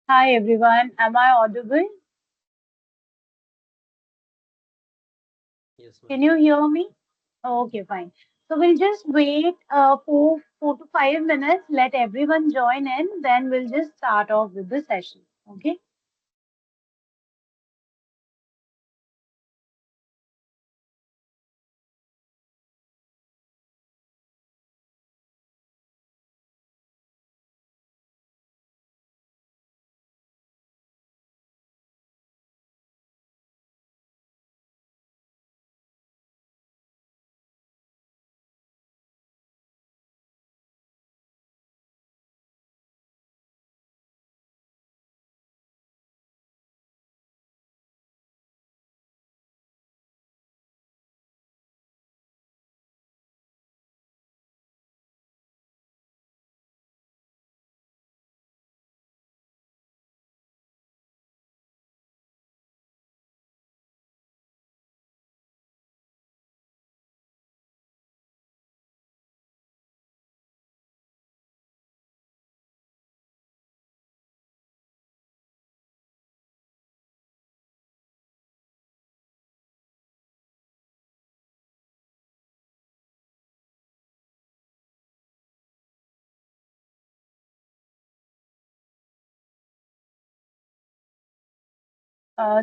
Hi everyone, am I audible? Yes, Can ma'am. you hear me? Okay, fine. So we'll just wait for 4 to 5 minutes, let everyone join in, then we'll just start off with the session. Okay.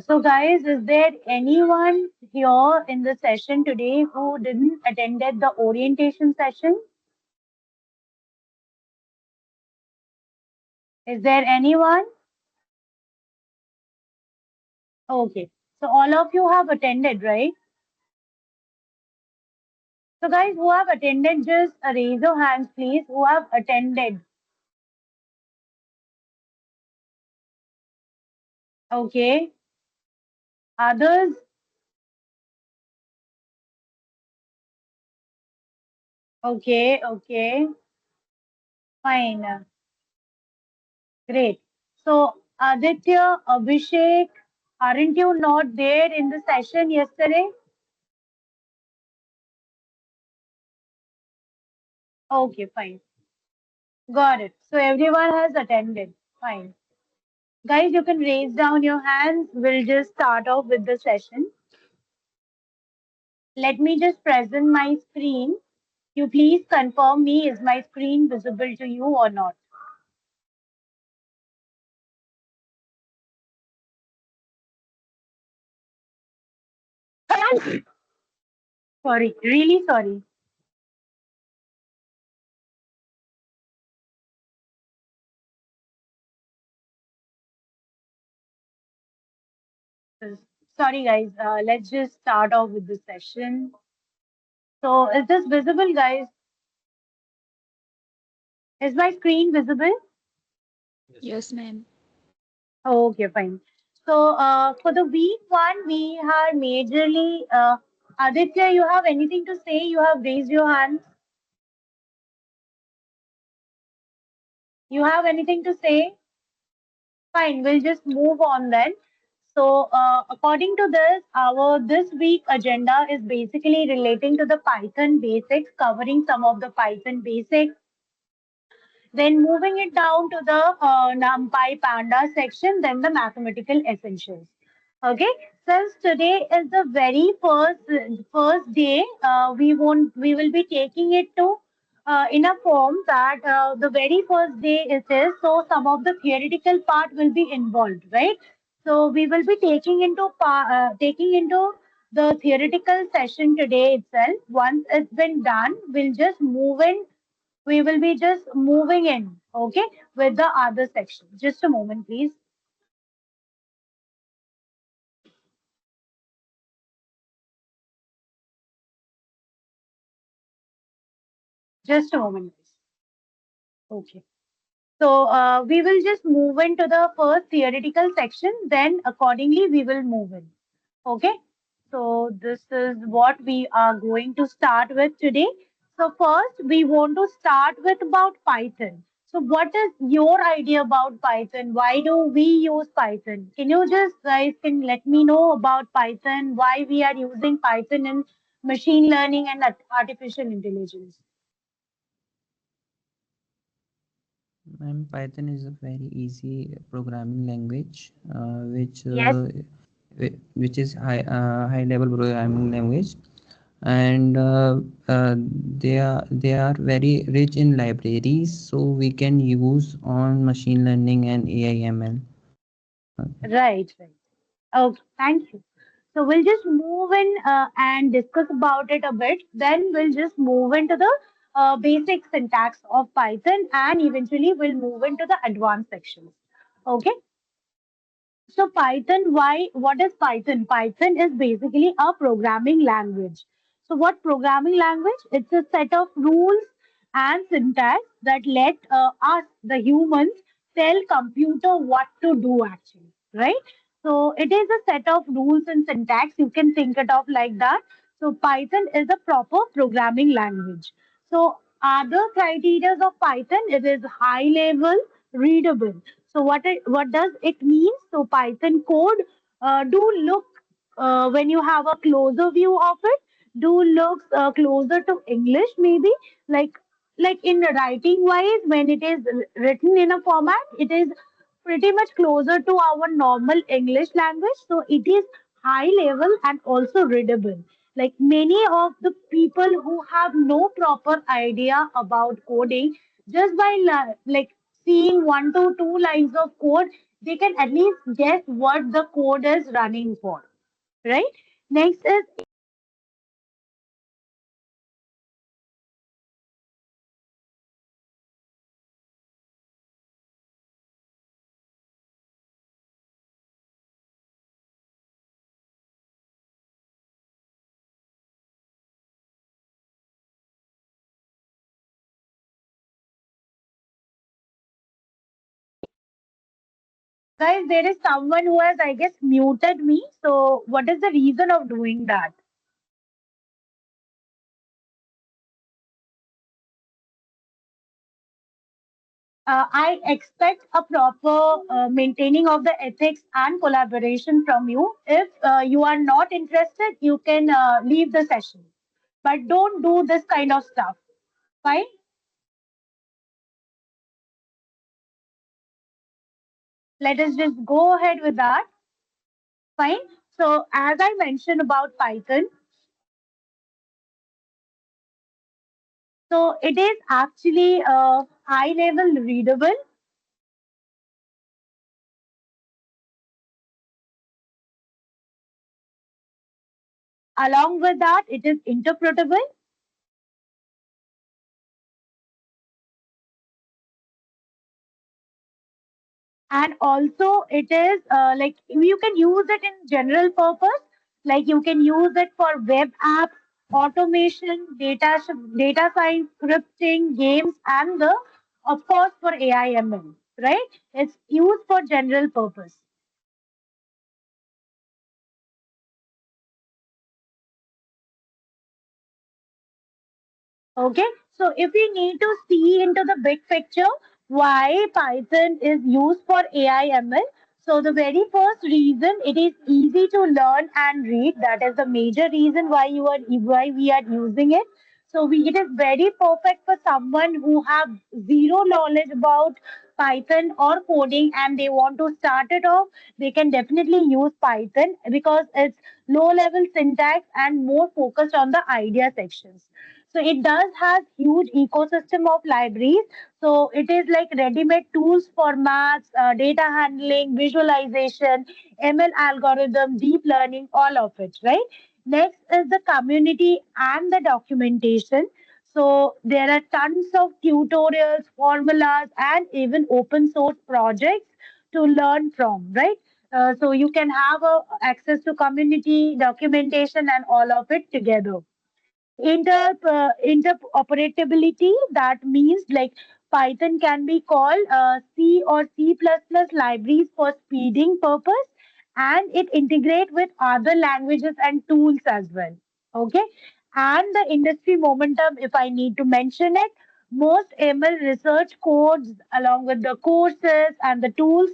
So guys, is there anyone here in the session today who didn't attended the orientation session? Is there anyone? Okay. So all of you have attended, right? So guys, who have attended, just raise your hands, please. Who have attended? Okay. Others? Okay, okay. Fine. Great. So, Aditya, Abhishek, aren't you not there in the session yesterday? Okay, fine. Got it. So, everyone has attended. Fine. Guys, you can raise down your hands. We'll just start off with the session. Let me just present my screen. You please confirm me, is my screen visible to you or not? Sorry, really sorry. Sorry, guys. Let's just start off with the session. So, is this visible, guys? Is my screen visible? Yes, ma'am. Yes, ma'am. Okay, fine. So, for the week one, we are majorly. Aditya, you have anything to say? You have raised your hand. You have anything to say? Fine, we'll just move on then. So, according to this, our this week agenda is basically relating to the Python basics, covering some of the Python basics. Then moving it down to the NumPy Panda section, then the mathematical essentials. Okay, since today is the very first day, we will be taking it to in a form that the very first day it is. So some of the theoretical part will be involved, right? So we will be taking into the theoretical session today itself. Once it's been done, we'll just move in we will be just moving in, okay, with the other section. Just a moment, please. Just a moment, please. Okay. So we will just move into the first theoretical section, then accordingly we will move in. Okay. So this is what we are going to start with today. So first we want to start with about Python. So what is your idea about Python? Why do we use Python? Can you just guys can let me know about Python, why we are using Python in machine learning and artificial intelligence? Python is a very easy programming language, Yes. which is high level programming language, and they are very rich in libraries, so we can use on machine learning and AI ML. Okay. Right, right. Okay, thank you. So we'll just move in and discuss about it a bit. Then we'll just move into the basic syntax of Python, and eventually we'll move into the advanced sections. Okay. So Python, why? What is Python? Python is basically a programming language. So what programming language? It's a set of rules and syntax that let us, the humans, tell computer what to do actually, right? So it is a set of rules and syntax. You can think it of like that. So Python is a proper programming language. So other criteria of Python, it is high level, readable. So what does it mean? So Python code do look when you have a closer view of it, do looks closer to English maybe like in writing wise when it is written in a format, it is pretty much closer to our normal English language. So it is high level and also readable. Like many of the people who have no proper idea about coding, just by like seeing one to two lines of code, they can at least guess what the code is running for, right? Next is guys, there is someone who has, I guess, muted me. So, what is the reason of doing that? I expect a proper maintaining of the ethics and collaboration from you. If you are not interested, you can leave the session. But don't do this kind of stuff. Fine? Let us just go ahead with that. Fine. So, as I mentioned about Python, so it is actually high level readable. Along with that, it is interpretable. And also it is like you can use it in general purpose, like you can use it for web apps, automation, data science, scripting, games, and the of course for AI/ML, right? It's used for general purpose. Okay, so if we need to see into the big picture, why Python is used for AI ML. So the very first reason, it is easy to learn and read. That is the major reason why we are using it. So it is very perfect for someone who have zero knowledge about Python or coding and they want to start it off. They can definitely use Python because it's low level syntax and more focused on the idea sections. So it does have huge ecosystem of libraries. So it is like ready-made tools for maths, data handling, visualization, ML algorithm, deep learning, all of it, right? Next is the community and the documentation. So there are tons of tutorials, formulas, and even open source projects to learn from, right? So you can have access to community documentation and all of it together. Interoperability, that means like Python can be called C or C++ libraries for speeding purpose, and it integrate with other languages and tools as well. Okay, and the industry momentum, if I need to mention it, most ML research codes along with the courses and the tools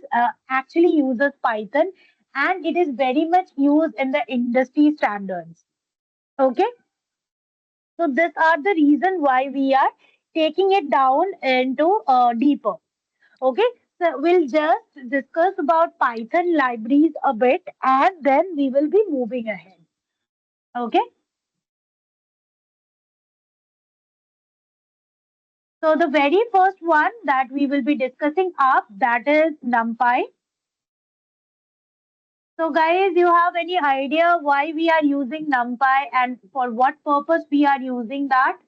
actually uses Python, and it is very much used in the industry standards. Okay, so these are the reason why we are taking it down into deeper. Okay, so we'll just discuss about Python libraries a bit and then we will be moving ahead. Okay, so the very first one that we will be discussing up, that is NumPy. So guys, you have any idea why we are using NumPy and for what purpose we are using that?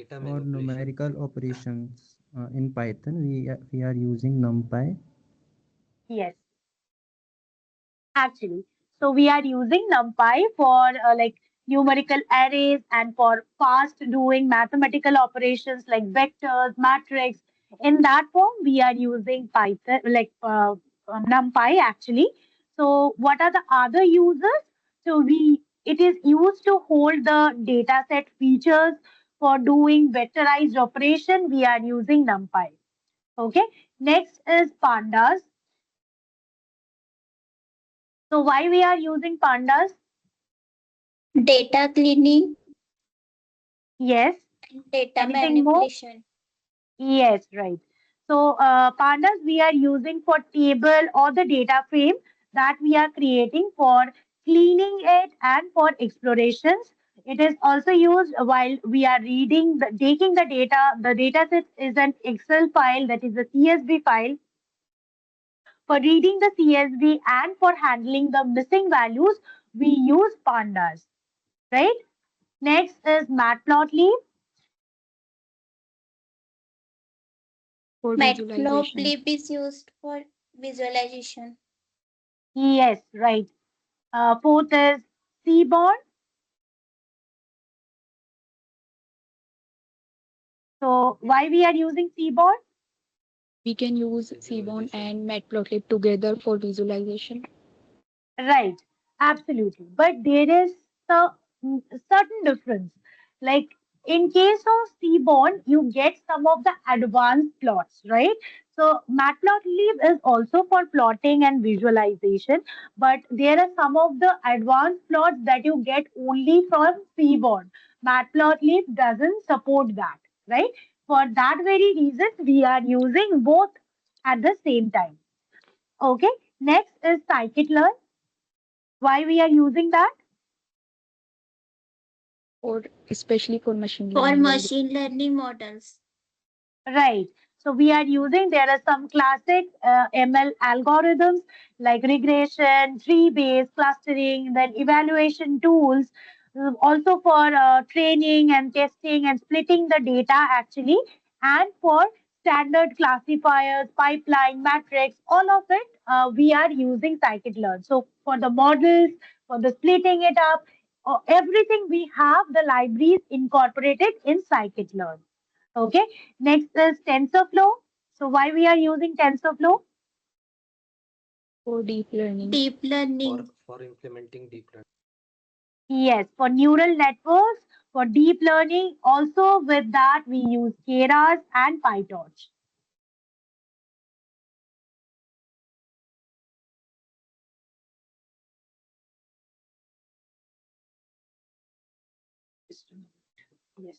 For numerical operations in Python, we are using NumPy. Yes. Actually. So we are using NumPy for like numerical arrays and for fast doing mathematical operations like vectors, matrix. In that form, we are using Python, like NumPy actually. So what are the other users? So it is used to hold the dataset features for doing vectorized operation. We are using NumPy. Okay. Next is pandas. So why we are using pandas? Data cleaning Yes. and data Anything more? manipulation. Yes, right. So pandas we are using for table or the data frame that we are creating for cleaning it and for explorations. It is also used while we are taking the data. The data set is an Excel file, that is a CSV file. For reading the CSV and for handling the missing values, we use pandas, right? Next is matplotlib. For visualization. Matplotlib is used for visualization. Yes, right. Fourth is Seaborn. So why we are using Seaborn? We can use Seaborn and Matplotlib together for visualization. Right, absolutely. But there is a certain difference. Like in case of Seaborn, you get some of the advanced plots, right? So Matplotlib is also for plotting and visualization, but there are some of the advanced plots that you get only from Seaborn. Matplotlib doesn't support that, right? For that very reason, we are using both at the same time. Okay. Next is scikit-learn. Why we are using that? Or especially for machine For learning machine learning models. Right. So we are using, there are some classic ML algorithms like regression, tree-based clustering, then evaluation tools, also for training and testing and splitting the data actually, and for standard classifiers, pipeline, matrix, all of it, we are using scikit-learn. So for the models, for the splitting it up, everything we have the libraries incorporated in scikit-learn. Okay. Next is TensorFlow. So why we are using TensorFlow? for deep learning. Deep learning. Yes, for neural networks, for deep learning. Also with that, we use Keras and PyTorch. Yes.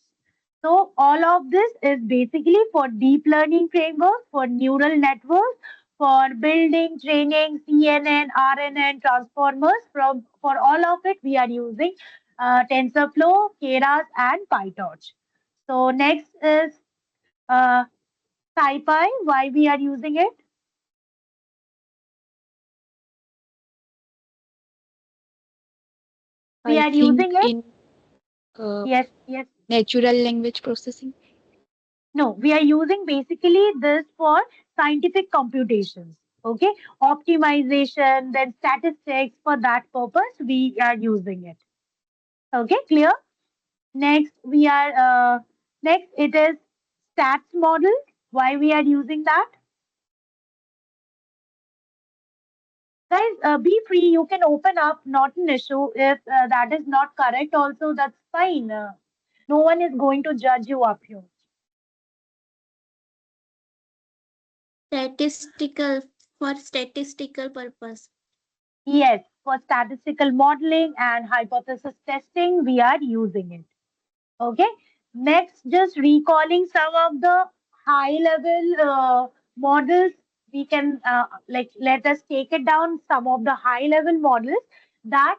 So all of this is basically for deep learning frameworks, for neural networks, for building, training, CNN, RNN, transformers. For all of it, we are using TensorFlow, Keras, and PyTorch. So next is uh, SciPy. Why we are using it? We I are think using it. in uh, Yes, yes. natural language processing. No, we are using basically this for scientific computations. Okay, optimization, then statistics. For that purpose, we are using it. Okay, clear. Next, next it is stats model. Why we are using that? Guys, be free. You can open up. Not an issue. If that is not correct, also that's fine. No one is going to judge you up here. Statistical for statistical purpose. Yes, for statistical modeling and hypothesis testing, we are using it. Okay. Next, just recalling some of the high level models. We can like let us take it down some of the high level models that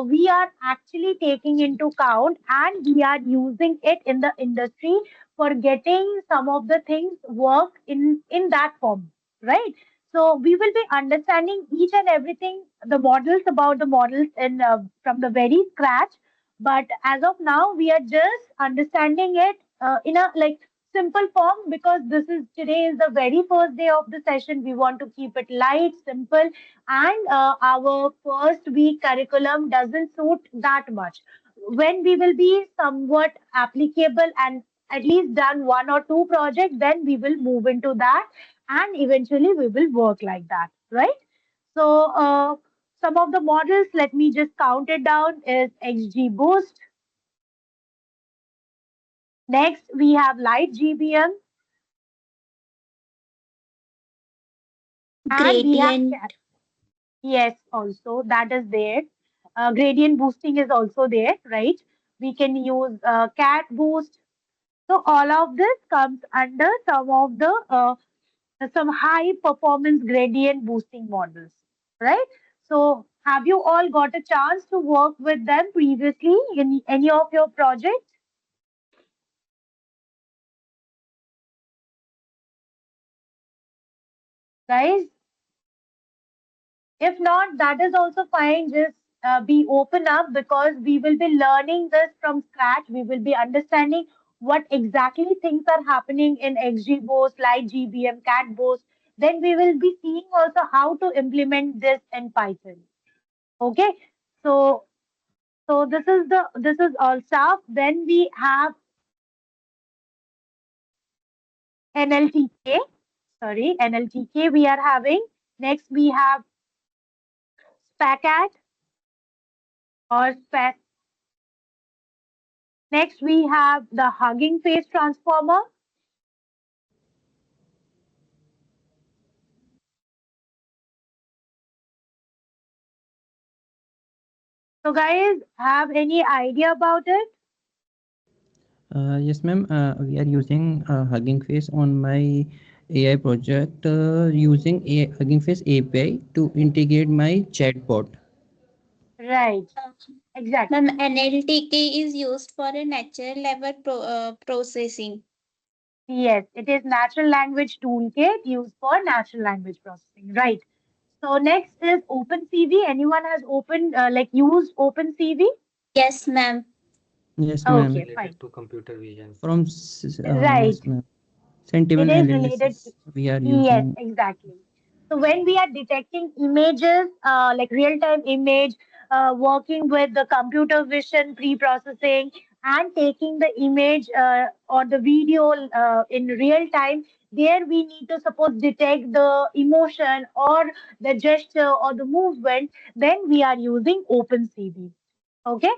we are actually taking into count and we are using it in the industry for getting some of the things work in that form, right? So we will be understanding each and everything, the models about the models in from the very scratch, but as of now we are just understanding it in a like simple form, because this is today is the very first day of the session. We want to keep it light, simple, and our first week curriculum doesn't suit that much. When we will be somewhat applicable and at least done one or two projects, then we will move into that and eventually we will work like that, right? So some of the models, let me just count it down, is XGBoost. Next, we have Light GBM, and we have Gradient. yes, also that is there. Gradient boosting is also there, right? We can use cat boost. So all of this comes under some of the some high performance gradient boosting models, right? So have you all got a chance to work with them previously in any of your projects, guys? If not, that is also fine. Just be open up, because we will be learning this from scratch. We will be understanding what exactly things are happening in XGBoost, Light GBM, Cat Boost. Then we will be seeing also how to implement this in Python. Okay, so this is all stuff. Then we have NLTK. Sorry, NLTK we are having. Next we have SPACAT or SPAC. Next, we have the Hugging Face transformer. So, guys, have any idea about it? Yes, ma'am. We are using Hugging Face on my AI project using Hugging Face API to integrate my chatbot. Right, Uh, exactly. Ma'am, NLTK is used for a natural level processing. Yes, it is natural language toolkit used for natural language processing. Right. So, next is OpenCV. Anyone has opened like used OpenCV? Yes, ma'am. Yes, ma'am. Okay, fine. From Right. yes, ma'am. Sentiment It is related to, analysis we are yes, using. exactly. So when we are detecting images, like real-time image, working with the computer vision pre-processing and taking the image or the video in real time, there we need to suppose detect the emotion or the gesture or the movement, then we are using OpenCV. Okay.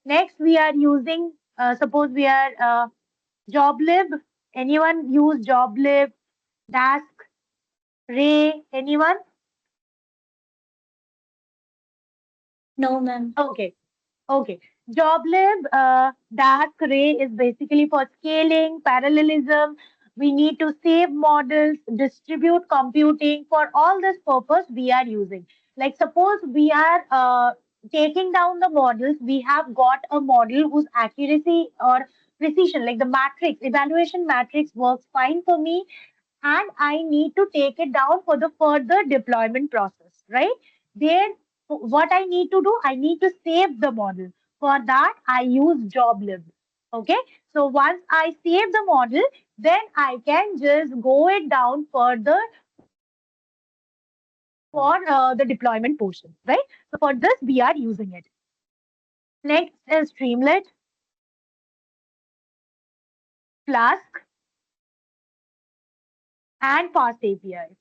Next, we are using, suppose we are JobLib. Anyone use JobLib, Dask, Ray? Anyone? No, ma'am. Okay. Okay. JobLib, Dask, Ray is basically for scaling, parallelism. We need to save models, distribute computing. For all this purpose, we are using. Like suppose we are taking down the models. We have got a model whose accuracy or precision, like the matrix, evaluation matrix works fine for me, and I need to take it down for the further deployment process, right? There, what I need to do, I need to save the model. For that, I use JobLib. Okay, so once I save the model, then I can just go it down further for the deployment portion, right? So for this, we are using it. Next is Streamlit, Flask, and Fast API.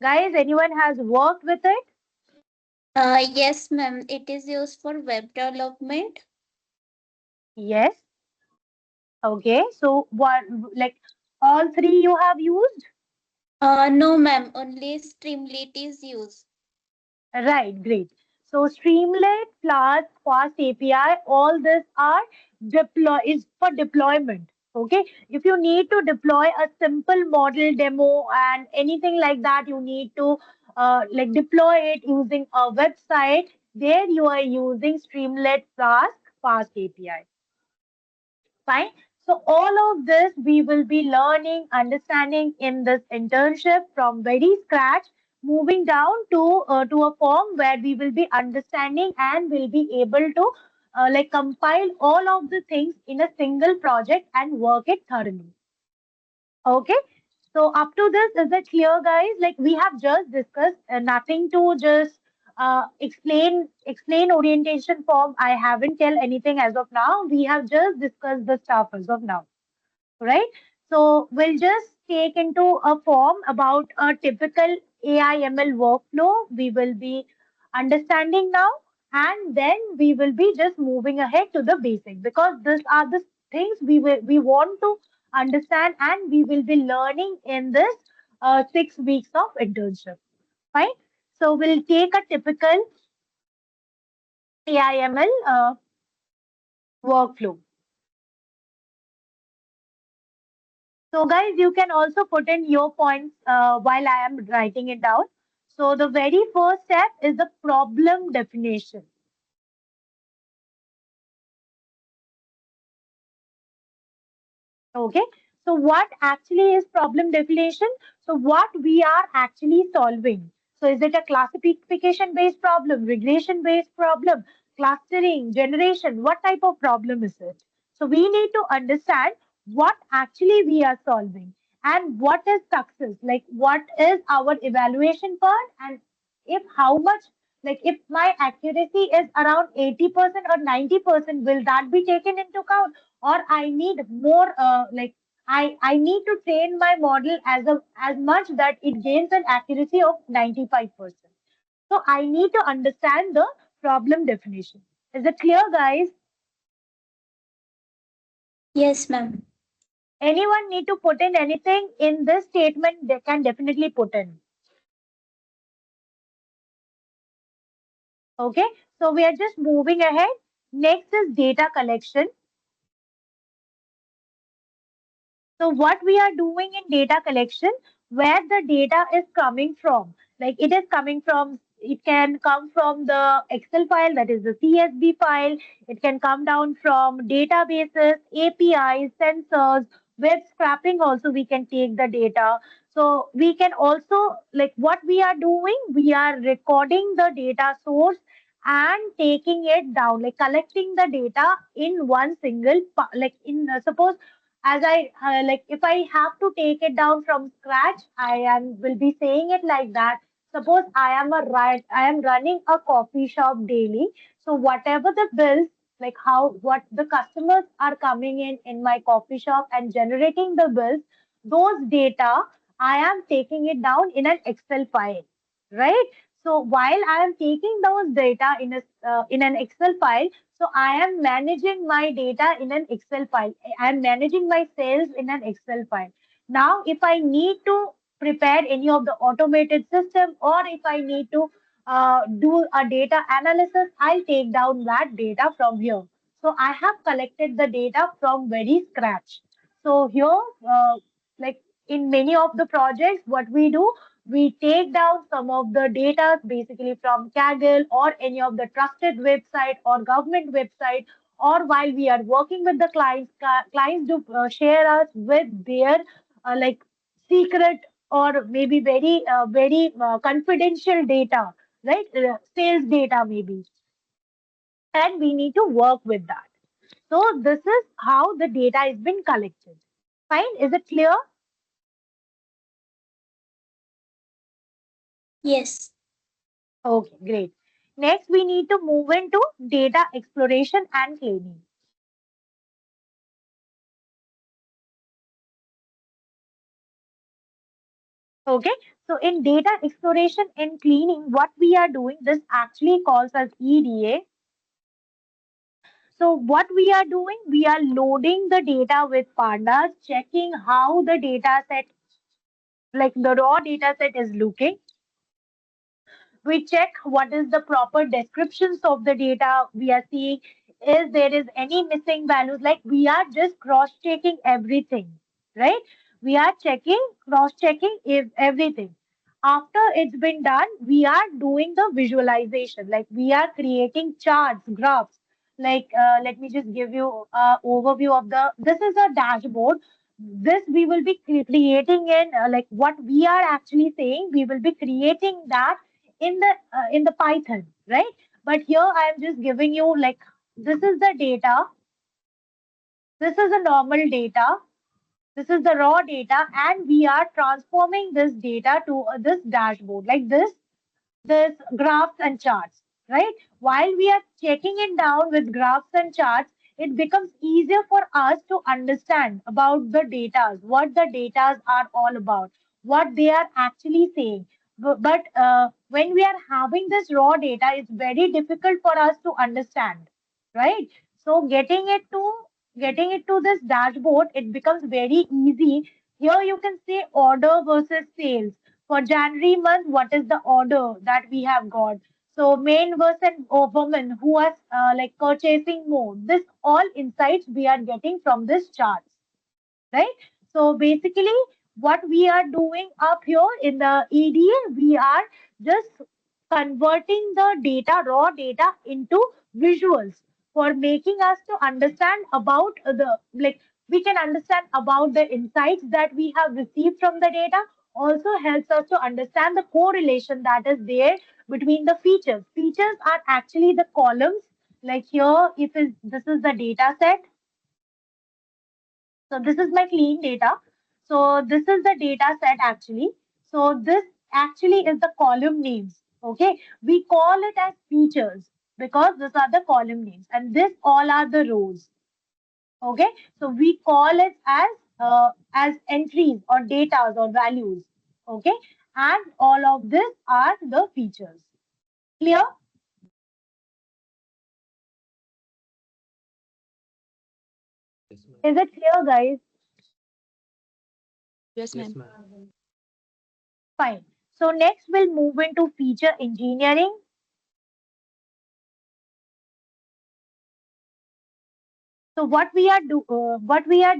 Guys, anyone has worked with it? Yes, ma'am. It is used for web development. Yes. Okay, so what, like all three you have used? No, ma'am. Only Streamlit is used. Right, great. So Streamlit, Flask, Fast API, all this are is for deployment. Okay, if you need to deploy a simple model demo and anything like that, you need to like deploy it using a website. There you are using Streamlit, Flask, Fast API. Fine. So all of this we will be learning, understanding in this internship from very scratch, moving down to a form where we will be understanding and will be able to like compile all of the things in a single project and work it thoroughly. Okay. So up to this, is it clear, guys? Like we have just discussed, nothing to just explain orientation form. I haven't tell anything as of now. We have just discussed the stuff as of now, right? So we'll just take into a form about a typical AI/ML workflow. We will be understanding now, and then we will be just moving ahead to the basics because these are the things we want to understand and we will be learning in this 6 weeks of internship. Fine. So we'll take a typical AI/ML workflow. So guys, you can also put in your points while I am writing it down. So the very first step is the problem definition. Okay. So what actually is problem definition? So what we are actually solving. So is it a classification based problem, regression based problem, clustering, generation? What type of problem is it? So we need to understand what actually we are solving and what is success, like what is our evaluation part and if how much, like if my accuracy is around 80% or 90%, will that be taken into account? Or I need more I need to train my model as much that it gains an accuracy of 95%. So I need to understand the problem definition. Is it clear, guys? Yes, ma'am. Anyone need to put in anything in this statement? They can definitely put in. Okay, so we are just moving ahead. Next is data collection. So what we are doing in data collection, where the data is coming from, like it is coming from, it can come from the Excel file, that is the CSV file. It can come down from databases, APIs, sensors, web scraping. Also, we can take the data. So we can also, like what we are doing, we are recording the data source and taking it down, like collecting the data in one single, like in suppose as I like if I have to take it down from scratch, I am will be saying it like that. Suppose I am running a coffee shop daily. So whatever the bills, like how what the customers are coming in my coffee shop and generating the bills, those data I am taking it down in an Excel file, right? So while I am taking those data in an Excel file, so I am managing my data in an Excel file. I am managing my sales in an Excel file. Now, if I need to prepare any of the automated system or if I need to do a data analysis, I'll take down that data from here. So I have collected the data from very scratch. So here, like in many of the projects, what we do, we take down some of the data basically from Kaggle or any of the trusted website or government website, or while we are working with the clients, clients do share us with their like secret or maybe very confidential data, right? Sales data maybe, and we need to work with that. So this is how the data has been collected. Fine, is it clear? Yes. Okay, great. Next, we need to move into data exploration and cleaning. Okay, so in data exploration and cleaning, what we are doing, this actually calls as EDA. So what we are doing, we are loading the data with pandas, checking how the data set, like the raw data set is looking. We check what is the proper descriptions of the data we are seeing. Is there is any missing values? Like we are just cross-checking everything, right? We are checking, cross-checking if everything. After it's been done, we are doing the visualization. Like we are creating charts, graphs. Like let me just give you overview of the. This is a dashboard. This we will be creating in like what we are actually saying. We will be creating that in the Python, right? But here I am just giving you like this is the data. This is a normal data. This is the raw data, and we are transforming this data to this dashboard like this graphs and charts, right? While we are checking it down with graphs and charts, it becomes easier for us to understand about the data, what the data are all about, what they are actually saying. But when we are having this raw data, it's very difficult for us to understand, right? So getting it to this dashboard, it becomes very easy. Here you can say order versus sales for January month, what is the order that we have got? So men versus women who are like purchasing more. This all insights we are getting from this charts, right? So basically, what we are doing up here in the EDA, we are just converting the data, raw data into visuals for making us to understand about the like we can understand about the insights that we have received from the data. Also helps us to understand the correlation that is there between the features. Features are actually the columns. Like here, if is this is the data set, so this is my clean data. So this is the data set actually. So this actually is the column names. Okay. We call it as features because these are the column names and this all are the rows. Okay. So we call it as entries or data or values. Okay. And all of this are the features. Clear? Is it clear, guys? Yes, Yes, ma'am. ma'am. Fine. So next we'll move into feature engineering. So what we are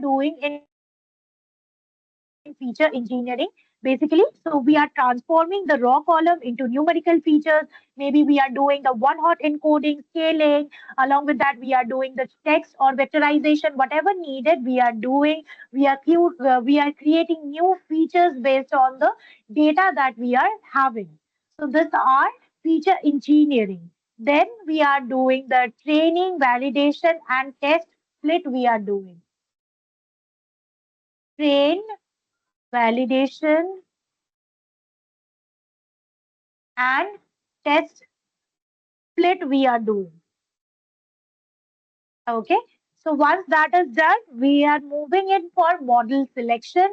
doing in feature engineering, basically, so we are transforming the raw column into numerical features. Maybe we are doing the one-hot encoding, scaling. Along with that, we are doing the text or vectorization, whatever needed. We are doing. We are creating new features based on the data that we are having. So these are feature engineering. Then we are doing the training, validation, and test split we are doing. Train, validation, and test split we are doing. Okay. So once that is done, we are moving in for model selection.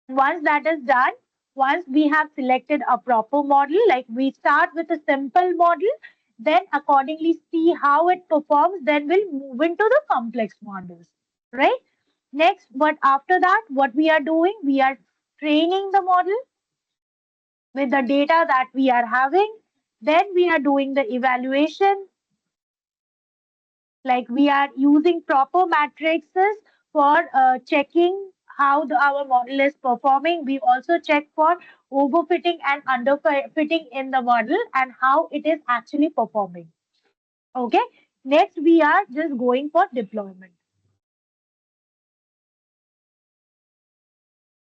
And once that is done, once we have selected a proper model, like we start with a simple model, then accordingly see how it performs, then we'll move into the complex models, right? Next, but after that, what we are doing, we are training the model with the data that we are having. Then we are doing the evaluation, like we are using proper matrices for checking how our model is performing. We also check for overfitting and underfitting in the model and how it is actually performing. Okay. Next, we are just going for deployment.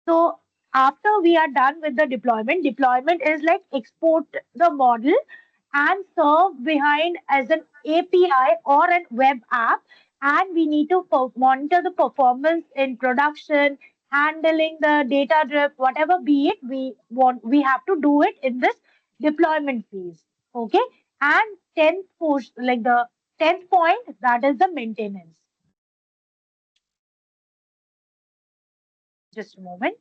So after we are done with the deployment is like export the model and serve behind as an API or a web app. And we need to monitor the performance in production, handling the data drift, whatever be it, we have to do it in this deployment phase. Okay. And 10th push, like the 10th point, that is the maintenance. Just a moment.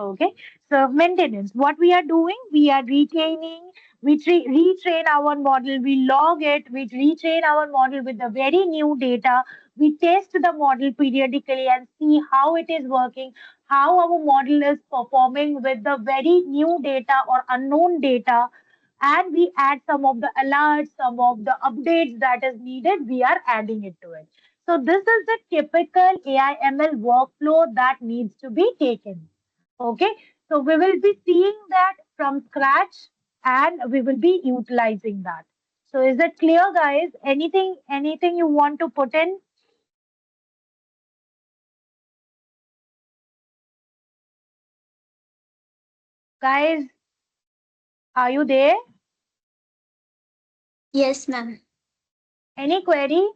Okay, so maintenance. What we are doing, we are retaining, retrain our model, we log it, we retrain our model with the very new data. We test the model periodically and see how it is working, how our model is performing with the very new data or unknown data. And we add some of the alerts, some of the updates that is needed, we are adding it to it. So this is the typical AI ML workflow that needs to be taken. Okay, so we will be seeing that from scratch and we will be utilizing that. So is it clear, guys? Anything you want to put in? Guys, are you there? Yes, ma'am. Any query?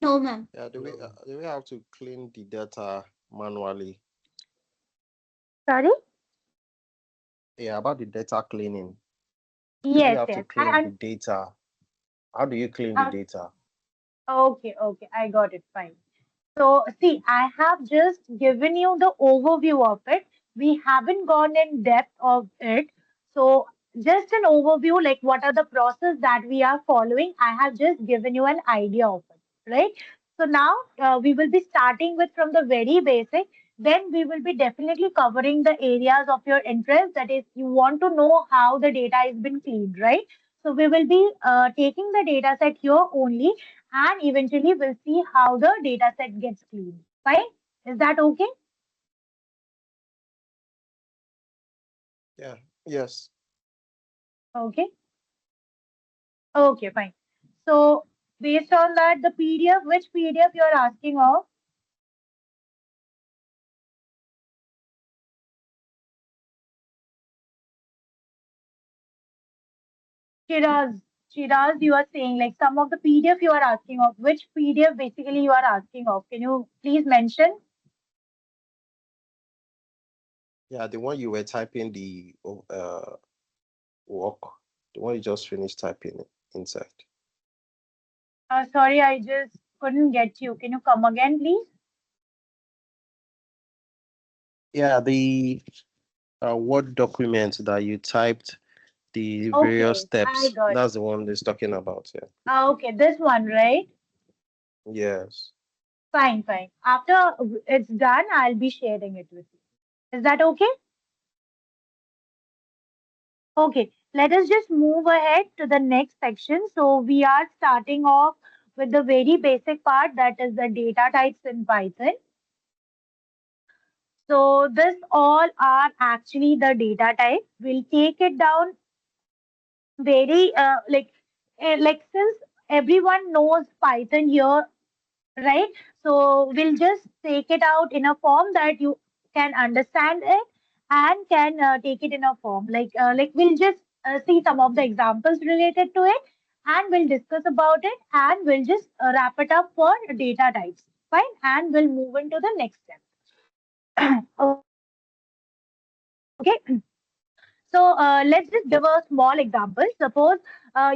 No, ma'am. Yeah, do we have to clean the data manually? Sorry? Yeah, about the data cleaning. Do we Yes, have to yes. clean the data? How do you clean the Uh, data? okay, okay, I got it. Fine. So, see, I have just given you the overview of it. We haven't gone in depth of it. So, just an overview, like what are the process that we are following. I have just given you an idea of it, right? So now we will be starting with from the very basic. Then we will be definitely covering the areas of your interest. That is, you want to know how the data has been cleaned, right? So we will be taking the data set here only and eventually we'll see how the data set gets cleaned. Fine? Is that okay? Yeah, yes. Okay. Okay, fine. So based on that, the PDF, which PDF you're asking of? Shiraz. Shiraz, you are saying like some of the PDF you are asking of. Which PDF basically you are asking of? Can you please mention? Yeah, the one you were typing the work, the one you just finished typing inside. Sorry, I just couldn't get you. Can you come again, please? Yeah, the Word document that you typed the various Okay, I steps. got That's it. the one that's talking about. Yeah. Okay, this one, right? Yes. Fine, fine. After it's done, I'll be sharing it with you. Is that okay? Okay, let us just move ahead to the next section. So we are starting off with the very basic part that is the data types in Python. So this all are actually the data type. We'll take it down very like since everyone knows Python here, right? So we'll just take it out in a form that you can understand it and can take it in a form like we'll just see some of the examples related to it and we'll discuss about it and we'll just wrap it up for data types. Fine, and we'll move into the next step. Okay. So let's just give a small example. Suppose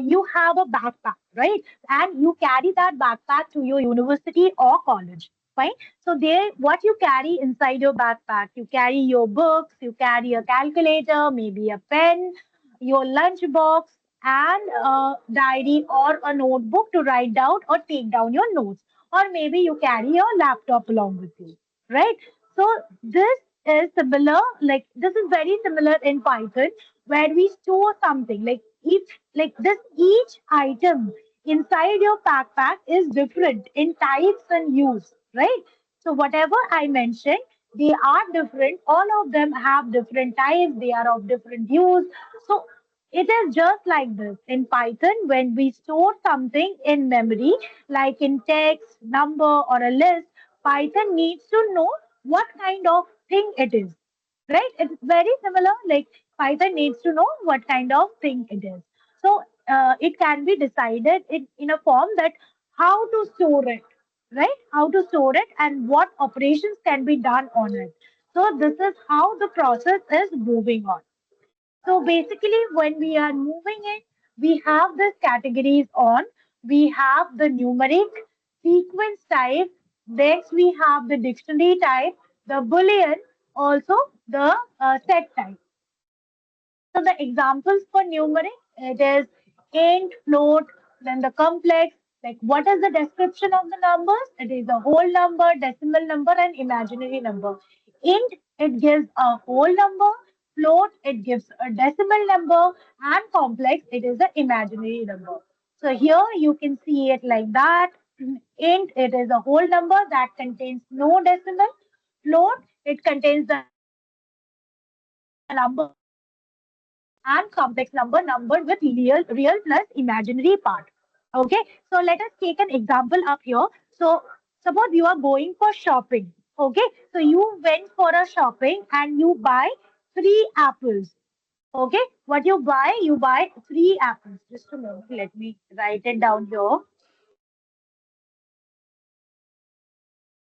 you have a backpack, right? And you carry that backpack to your university or college. Fine. So there, what you carry inside your backpack, you carry your books, you carry a calculator, maybe a pen, your lunch box, and a diary or a notebook to write down or take down your notes. Or maybe you carry your laptop along with you, right? So this is similar, like this is very similar in Python where we store something each item inside your backpack is different in types and use, right? So whatever I mentioned, they are different. All of them have different types. They are of different use. So it is just like this in Python when we store something in memory, like in text, number, or a list. Python needs to know what kind of thing it is, right? It's very similar. Like Python needs to know what kind of thing it is. So it can be decided in a form that how to store it, right? How to store it and what operations can be done on it. So this is how the process is moving on. So basically, when we are moving in, we have these categories on. We have the numeric sequence type. Next, we have the dictionary type, the Boolean, also the set type. So the examples for numeric, it is int, float, then the complex. Like what is the description of the numbers? It is a whole number, decimal number, and imaginary number. Int, it gives a whole number. Float, it gives a decimal number, and complex, it is an imaginary number. So here you can see it like that. Int, it is a whole number that contains no decimal. Float, it contains the number and complex number numbered with real plus imaginary part. Okay, so let us take an example up here. So suppose you are going for shopping. Okay, so you went for a shopping and you buy three apples. Okay, what you buy three apples. Just a moment, let me write it down here.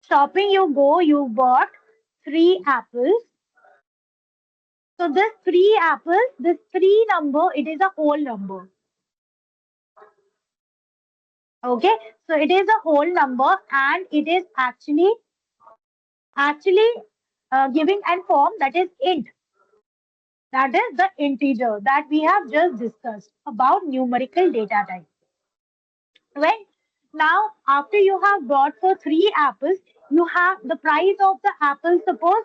Shopping you go, you bought three apples. So this three apples, this three number, it is a whole number. Okay, so it is a whole number and it is actually giving an form that is int. That is the integer that we have just discussed about numerical data type. Right? Now, after you have bought for three apples, you have the price of the apple, suppose,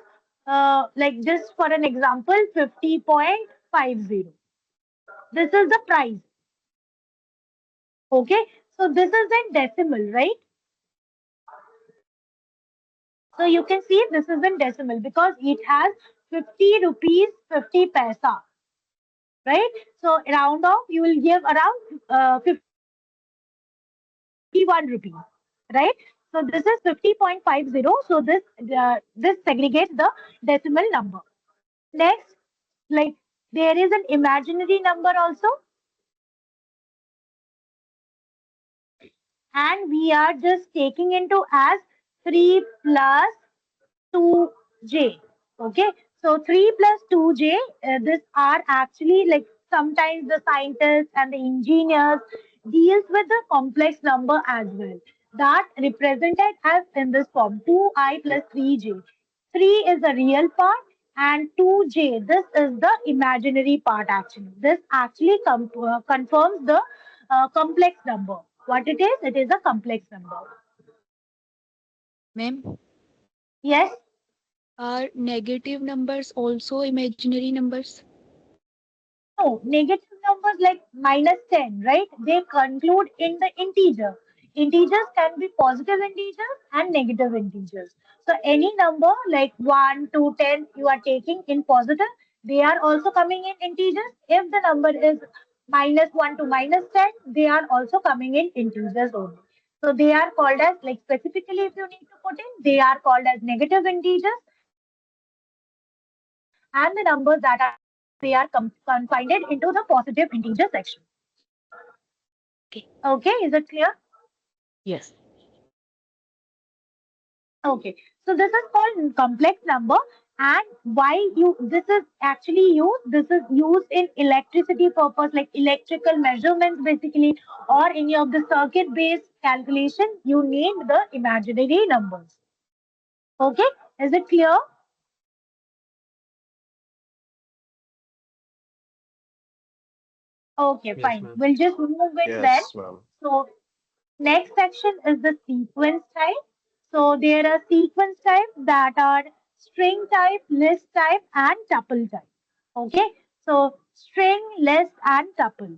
like just for an example, 50.50. This is the price. Okay, so this is in decimal, right? So you can see this is in decimal because it has 50 rupees 50 paisa, right? So round off, you will give around 51 rupees, right? So this is 50.50. So this segregates the decimal number. Next, like there is an imaginary number also, and we are just taking into as 3 plus 2j. Okay, so 3 plus 2j, this are actually like sometimes the scientists and the engineers deals with the complex number as well. That represented as in this form 2i plus 3j. 3 is the real part and 2j, this is the imaginary part actually. This actually confirms the complex number. What it is? It is a complex number. Ma'am, Yes. are negative numbers also imaginary numbers? No, negative numbers like minus 10, right? They conclude in the integer. Integers can be positive integers and negative integers. So any number like 1 to 10 you are taking in positive, they are also coming in integers. If the number is minus 1 to minus 10, they are also coming in integers only. So they are called as, like specifically if you need to put in, they are called as negative integers, and the numbers that are positive, they are confined into the positive integer section. Okay. Okay, is it clear? Yes. Okay, so this is called complex number, and why you this is actually used? This is used in electricity purpose, like electrical measurements, basically, or any of the circuit-based calculation. You need the imaginary numbers. Okay, is it clear? Okay, Yes, fine. ma'am. We'll just move it then. Yes, ma'am. So next section is the sequence type. So there are sequence types that are string type, list type, and tuple type. Okay, so string, list, and tuple.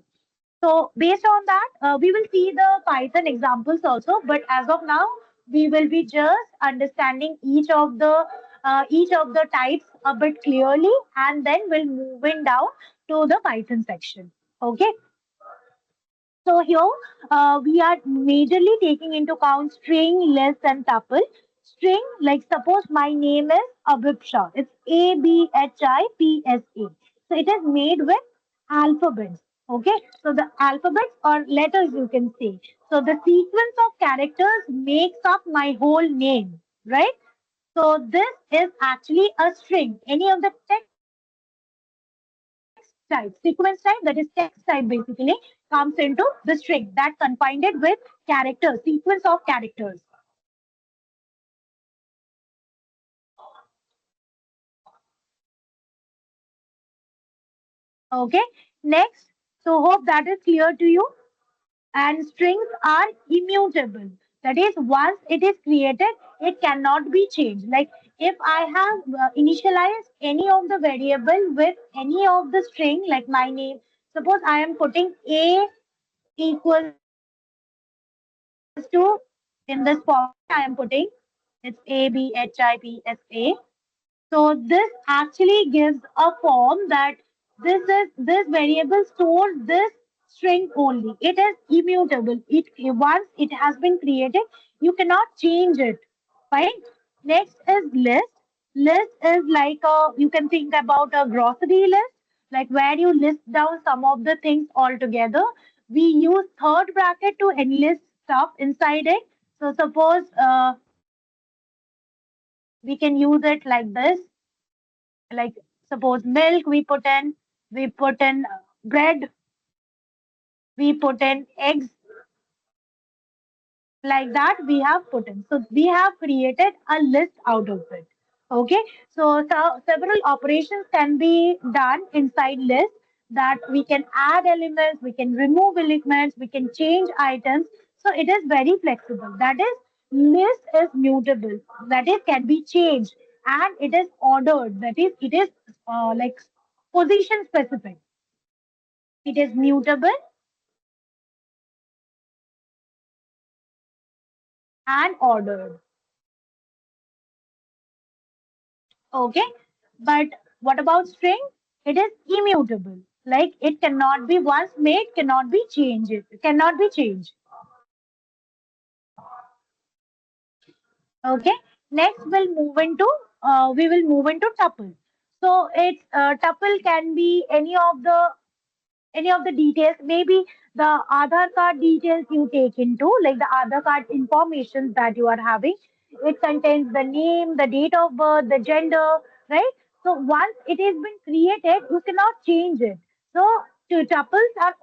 So based on that, we will see the Python examples also. But as of now, we will be just understanding each of the types a bit clearly, and then we'll move in down to the Python section. Okay. So here we are majorly taking into account string, list, and tuple. String, like suppose my name is Abhipsha. It's Abhipsa. So it is made with alphabets. Okay, so the alphabets or letters you can say. So the sequence of characters makes up my whole name, right? So this is actually a string. Any of the text type, sequence type, that is text type basically, comes into the string that confined it with characters, sequence of characters. Okay. Next. So hope that is clear to you. And strings are immutable. That is, once it is created, it cannot be changed. Like if I have initialized any of the variable with any of the string, like my name, suppose I am putting a equals to, in this format I am putting, it's a b h I p s a. So this actually gives a form that this variable stores this string only. It is immutable. Once it has been created, you cannot change it. Fine. Next is list. List is like you can think about a grocery list, like where you list down some of the things all together. We use third bracket to enlist stuff inside it. So suppose we can use it like this, like suppose milk we put in bread, we put in eggs, like that we have put in. So we have created a list out of it. Okay, so several operations can be done inside list, that we can add elements, we can remove elements, we can change items. So it is very flexible. That is, list is mutable. That is, can be changed, and it is ordered. That is, it is like position specific. It is mutable and ordered. Okay, but what about string? It is immutable. Like it cannot be once made, cannot be changed. It cannot be changed. Okay. Next, we will move into tuple. So it's tuple can be any of the details, maybe the Aadhaar card details you take into, like the Aadhaar card information that you are having. It contains the name, the date of birth, the gender, right? So once it has been created, you cannot change it. So tuples are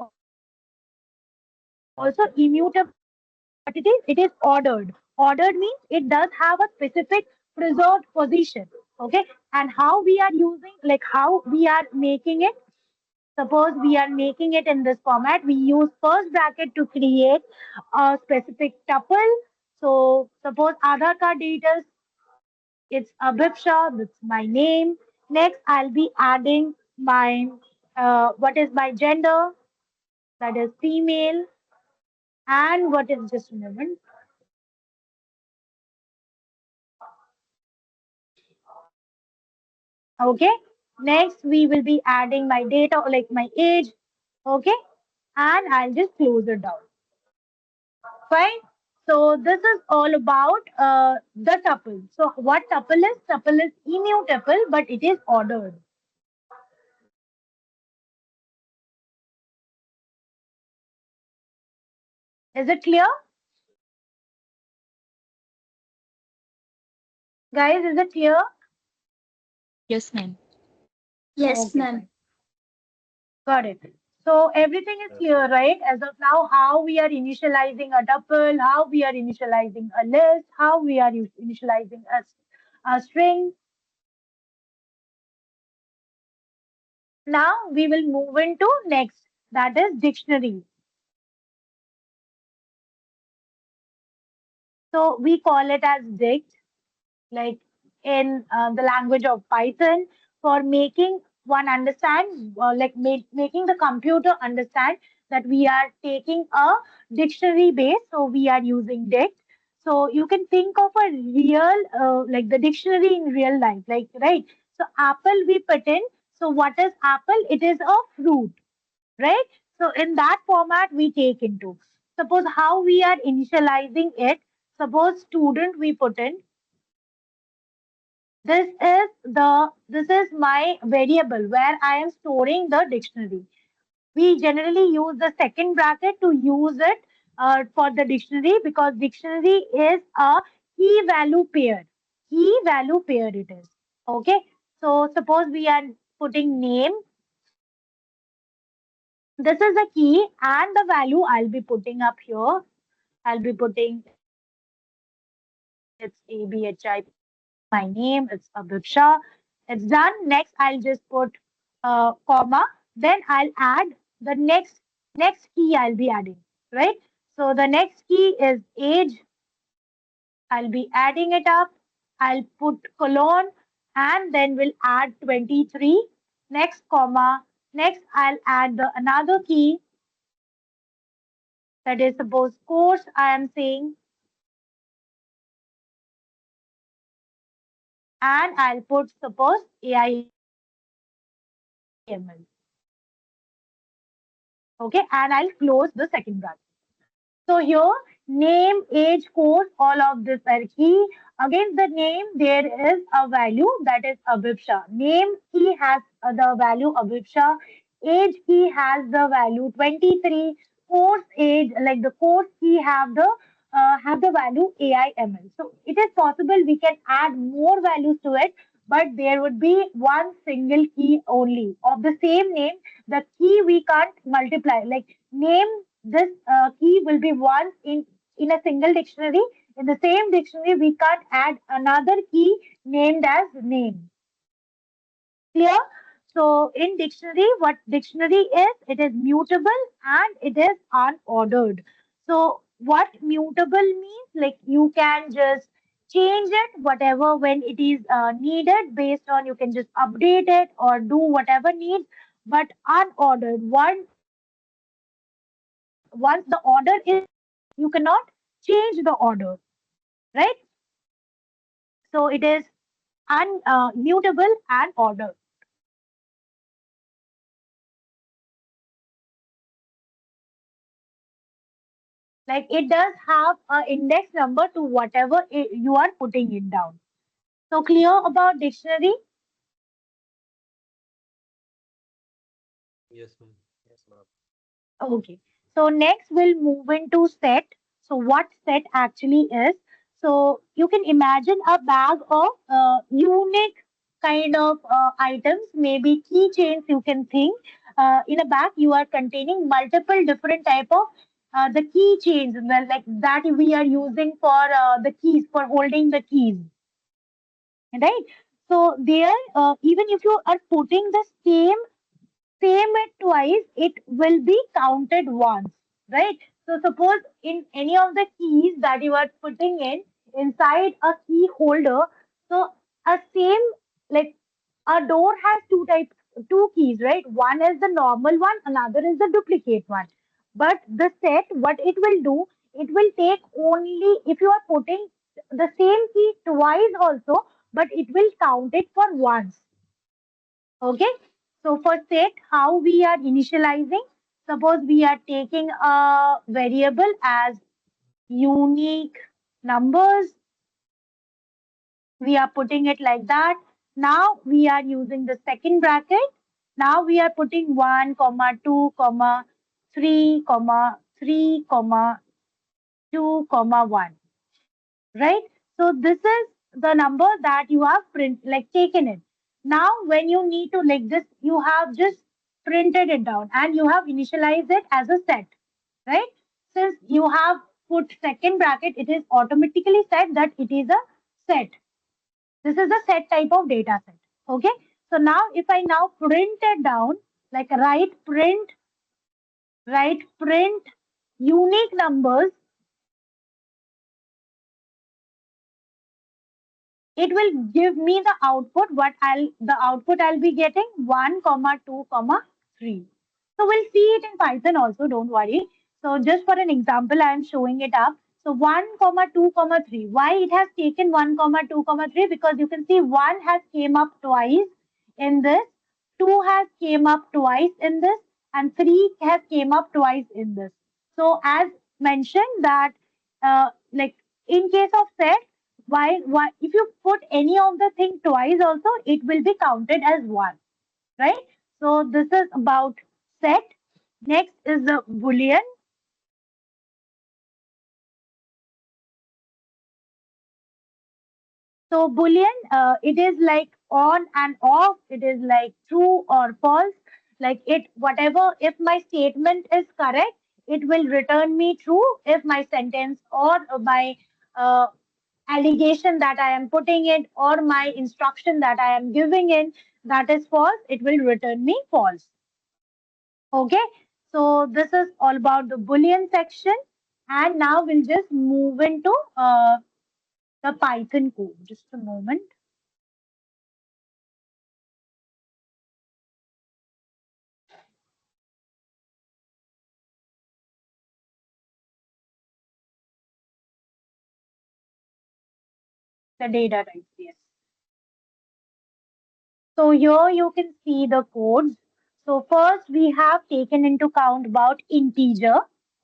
also immutable, but it is ordered. Ordered means it does have a specific preserved position. Okay, and how we are using, like how we are making it. Suppose we are making it in this format, we use first bracket to create a specific tuple. So suppose Aadhaar card details, it's Abhipsha, that's my name. Next, I'll be adding my what is my gender, that is female, and what is, just a moment. Okay. Next, we will be adding my data, like my age. Okay, and I'll just close it down. Fine. So this is all about the tuple. So what tuple is? Tuple is immutable, but it is ordered. Is it clear, guys? Is it clear? Yes, ma'am. Yes, Okay, ma'am. fine. Got it. So everything is Yes, clear, right? As of now, how we are initializing a tuple, how we are initializing a list, how we are initializing a string. Now we will move into next, that is dictionary. So we call it as dict, like in the language of Python, for making one understand, making the computer understand that we are taking a dictionary base. So we are using dict. So you can think of a real, like the dictionary in real life, like, right? So apple we put in. So what is apple? It is a fruit, right? So in that format we take into. Suppose how we are initializing it. Suppose student we put in, this is my variable where I am storing the dictionary. We generally use the second bracket to use it for the dictionary, because dictionary is a key value pair. Key value pair it is. Okay. So suppose we are putting name. This is a key, and the value I'll be putting up here. I'll be putting it's ABHIP. My name, it's Abhiksha. It's done. Next, I'll just put comma. then I'll add the next key I'll be adding, right? So the next key is age. I'll be adding it up. I'll put colon and then we'll add 23. Next comma. Next I'll add the another key, that is suppose course I am saying, and I'll put suppose AIML. Okay, and I'll close the second bracket. So here, name, age, course, all of this are key. Against the name, there is a value that is Abhipsha. Name key has the value Abhipsha. Age key has the value 23. Course age, like the course key have the value AIML. So it is possible we can add more values to it, but there would be one single key only of the same name. The key we can't multiply. Like name, this key will be once in a single dictionary. In the same dictionary, we can't add another key named as name. Clear? So in dictionary, what dictionary is? It is mutable and it is unordered. So what mutable means? Like you can just change it whatever when it is needed, based on you can just update it or do whatever needs. But unordered, once the order is, you cannot change the order, right? So it is mutable and ordered. Like it does have a index number to whatever you are putting it down. So clear about dictionary? Yes, ma'am. Okay. So next we'll move into set. So what set actually is? So you can imagine a bag of unique kind of items, maybe keychains. You can think in a bag you are containing multiple different type of the keychains, like that we are using for the keys, for holding the keys, right? So there, even if you are putting the same it twice, it will be counted once, right? So suppose in any of the keys that you are putting in inside a key holder, so a same, like a door has two keys, right? One is the normal one, another is the duplicate one. But the set, what it will do, it will take only if you are putting the same key twice also, but it will count it for once. Okay. So for set, how we are initializing? Suppose we are taking a variable as unique numbers. We are putting it like that. Now we are using the second bracket. Now we are putting 1, comma 2, comma 3, comma 3, comma 2, comma 1. Right? So this is the number that you have taken it. Now, when you need to like this, you have just printed it down and you have initialized it as a set, right? Since you have put second bracket, it is automatically set that it is a set. This is a set type of data set. Okay. So now if I now print it down, like write print unique numbers, it will give me the output. The output I'll be getting 1, comma 2, comma 3. So we'll see it in Python also, don't worry. So just for an example, I am showing it up. So 1, comma 2, comma 3. Why it has taken 1, comma 2, comma 3? Because you can see 1 has came up twice in this, 2 has came up twice in this, and 3 has came up twice in this. So as mentioned that like in case of set, why if you put any of the thing twice also, it will be counted as one, right? So this is about set. Next is the boolean. So boolean, it is like on and off. It is like true or false. Like it, whatever. If my statement is correct, it will return me true. If my sentence or my uh, allegation that I am putting it or my instruction that I am giving in that is false, it will return me false. Okay, so this is all about the Boolean section. And now we'll just move into the Python code. Just a moment. The data types, yes. So here you can see the codes. So first we have taken into count about integer.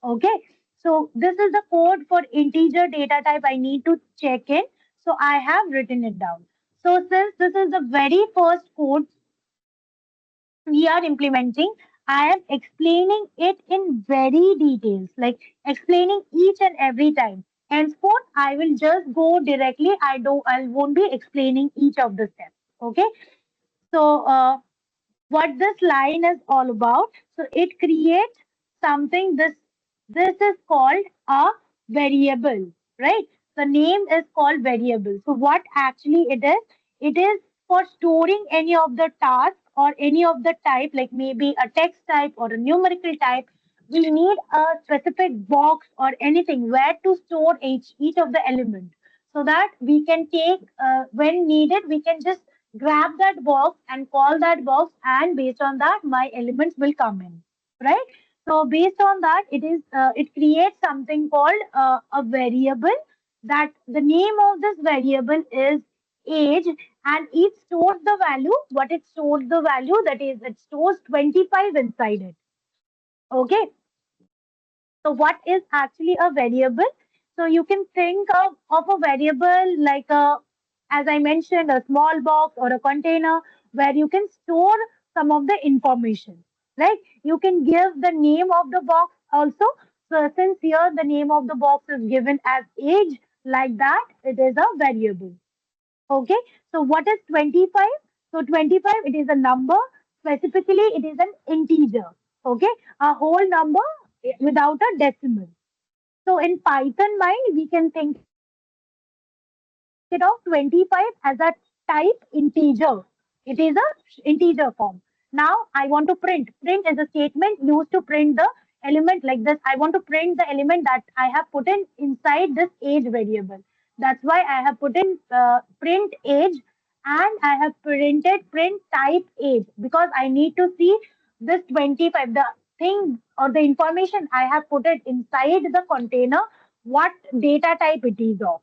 Okay. So this is the code for integer data type I need to check in. So I have written it down. So since this is the very first code we are implementing, I am explaining it in very details, like explaining each and every time. Henceforth, I will just go directly. I won't be explaining each of the steps. Okay. So what this line is all about. So it creates something. This is called a variable, right? The name is called variable. So what actually it is? It is for storing any of the tasks or any of the type, like maybe a text type or a numerical type. We need a specific box or anything where to store each of the element, so that we can take when needed we can just grab that box and call that box, and based on that my elements will come in, right? So based on that it creates something called a variable, that the name of this variable is age, and it stores the value. What it stores the value, that is it stores 25 inside it. Okay, so what is actually a variable? So you can think of a variable like as I mentioned, a small box or a container where you can store some of the information. Right? You can give the name of the box also. So since here the name of the box is given as age, like that, it is a variable. Okay. So what is 25? So 25, it is a number. Specifically, it is an integer. Okay. A whole number without a decimal. So in Python mind, we can think it of 25 as a type integer. It is a integer form. Now I want to print. Print is a statement used to print the element like this. I want to print the element that I have put in inside this age variable. That's why I have put in print age, and I have printed print type age, because I need to see this 25, the thing or the information I have put it inside the container, what data type it is of,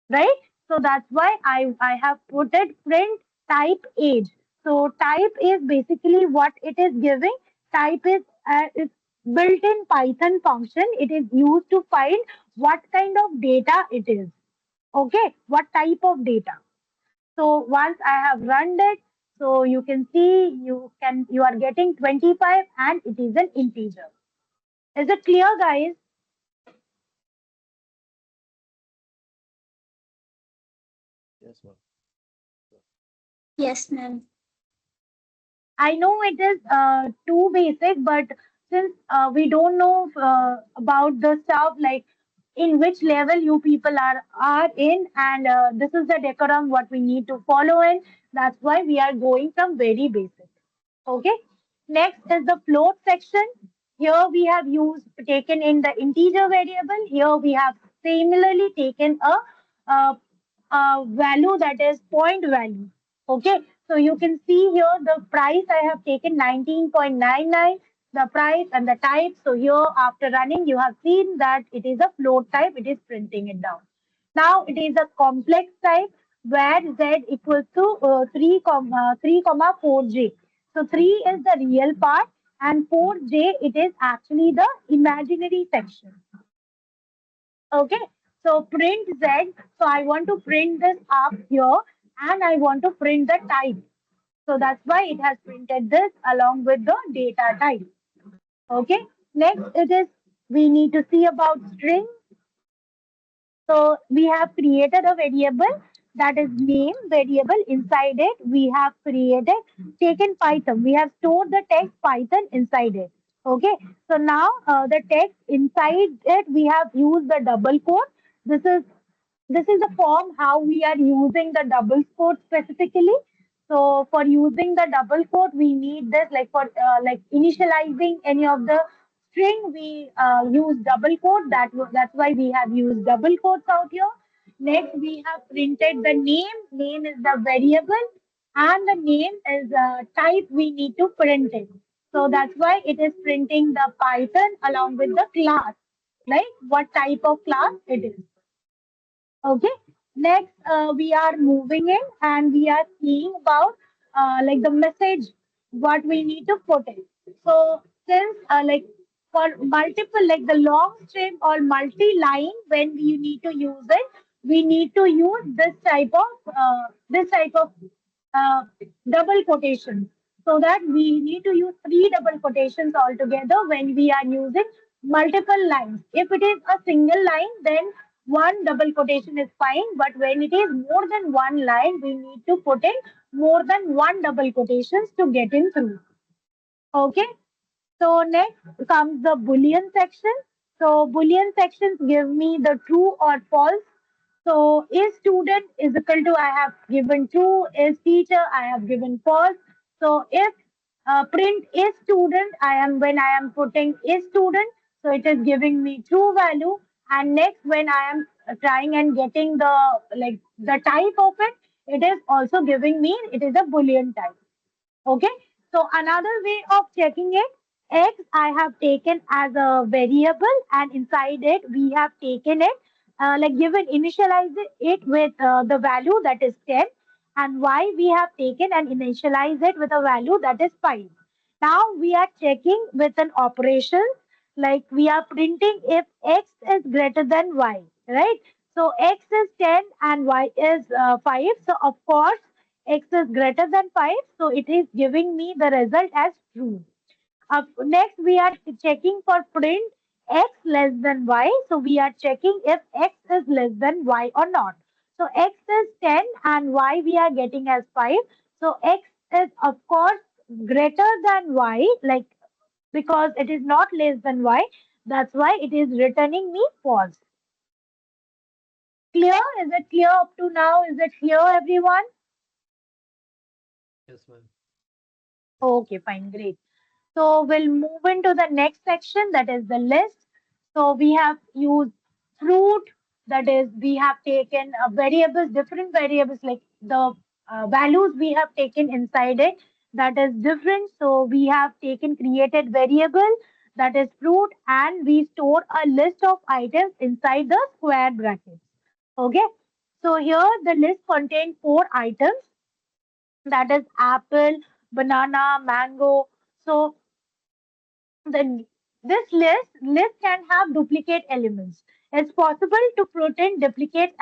right? So that's why I have put it print type age. So type is basically what it is giving. Type is built-in Python function. It is used to find what kind of data it is. Okay, what type of data. So once I have run it, so you can see you are getting 25 and it is an integer. Is it clear, guys? Yes, ma'am. Yes, ma'am. I know it is too basic, but since we don't know about the stuff, like in which level you people are in, and this is the decorum what we need to follow in. That's why we are going from very basic. Okay. Next is the float section. Here we have used taken in the integer variable. Here we have similarly taken a, a value, that is point value. Okay. So you can see here the price I have taken 19.99, the price and the type. So here after running, you have seen that it is a float type. It is printing it down. Now it is a complex type where z equals to 3 comma 4j. So 3 is the real part, and 4j it is actually the imaginary section. Okay. So print z. So I want to print this up here, and I want to print the type. So that's why it has printed this along with the data type. Okay. Next it is we need to see about string. So we have created a variable, that is name variable. Inside it, we have created taken Python. We have stored the text Python inside it. Okay. So now the text inside it, we have used the double quote. This is this is the form how we are using the double quote specifically. So for using the double quote, we need this, like for like initializing any of the string, we use double quote. That's why we have used double quotes out here. Next, we have printed the name. Name is the variable, and the name is type. We need to print it. So that's why it is printing the Python along with the class, like what type of class it is. Okay. Next, we are moving in and we are seeing about like the message what we need to put in. So since like for multiple like the long string or multi-line when you need to use it, we need to use this type of uh, double quotations. So that we need to use three double quotations altogether when we are using multiple lines. If it is a single line, then one double quotation is fine. But when it is more than one line, we need to put in more than one double quotations to get in through. Okay. So next comes the Boolean section. So Boolean sections give me the true or false. So is student is equal to I have given true, is teacher I have given false. So if print is student, I am when I am putting is student, so it is giving me true value. And next when I am trying and getting the like the type of it, it is also giving me it is a Boolean type. Okay. So another way of checking it, x I have taken as a variable and inside it we have taken it like given initialize it with the value that is 10 and y we have taken and initialize it with a value that is 5. Now we are checking with an operation like we are printing if x is greater than y, right? So x is 10 and y is 5. So of course x is greater than 5, so it is giving me the result as true. Next, we are checking for print x less than y. So we are checking if x is less than y or not. So x is 10 and y we are getting as 5. So x is of course greater than y, like because it is not less than y. That's why it is returning me false. Clear? Is it clear up to now? Is it clear, everyone? Yes, ma'am. Okay, fine, great. So we'll move into the next section that is the list. So we have used fruit, that is we have taken variables, different variables like the values we have taken inside it that is different. So we have taken created variable that is fruit and we store a list of items inside the square brackets. Okay. So here the list contains four items that is apple, banana, mango. So the this list can have duplicate elements. It's possible to put in duplicate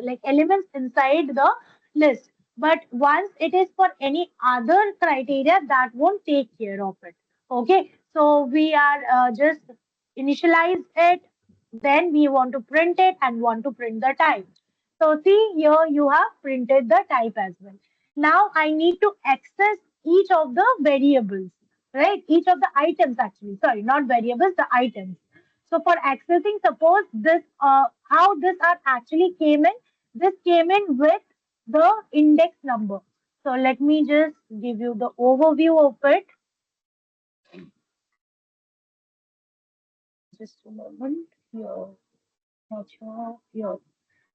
like elements inside the list, but once it is for any other criteria, that won't take care of it. Okay, so we are just initialize it, then we want to print it and want to print the type. So see here you have printed the type as well. Now I need to access each of the variables, right? Each of the items actually, sorry, not variables, the items. So for accessing, suppose this, how this are actually came in, this came in with the index number. So let me just give you the overview of it. Just a moment here, not sure here.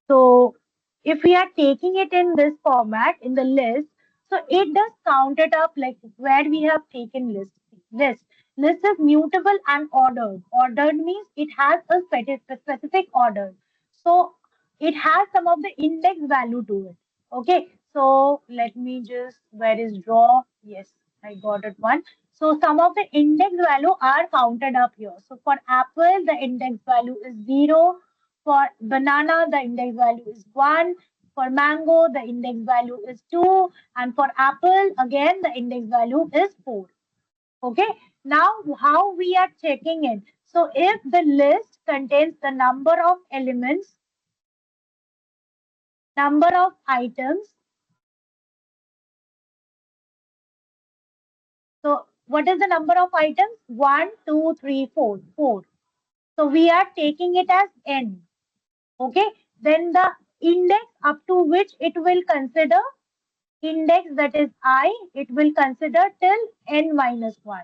So if we are taking it in this format in the list, so it does count it up like where we have taken list. List. List is mutable and ordered. Ordered means it has a specific order. So it has some of the index value to it. Okay. So let me just, where is draw? Yes, I got it one. So some of the index value are counted up here. So for apple, the index value is 0. For banana, the index value is 1. For mango, the index value is 2. And for apple, again, the index value is 4. Okay. Now, how we are checking it? So, if the list contains the number of elements, number of items, so what is the number of items? 1, 2, 3, 4. 4. So, we are taking it as n. Okay. Then the index up to which it will consider index that is I, it will consider till n minus 1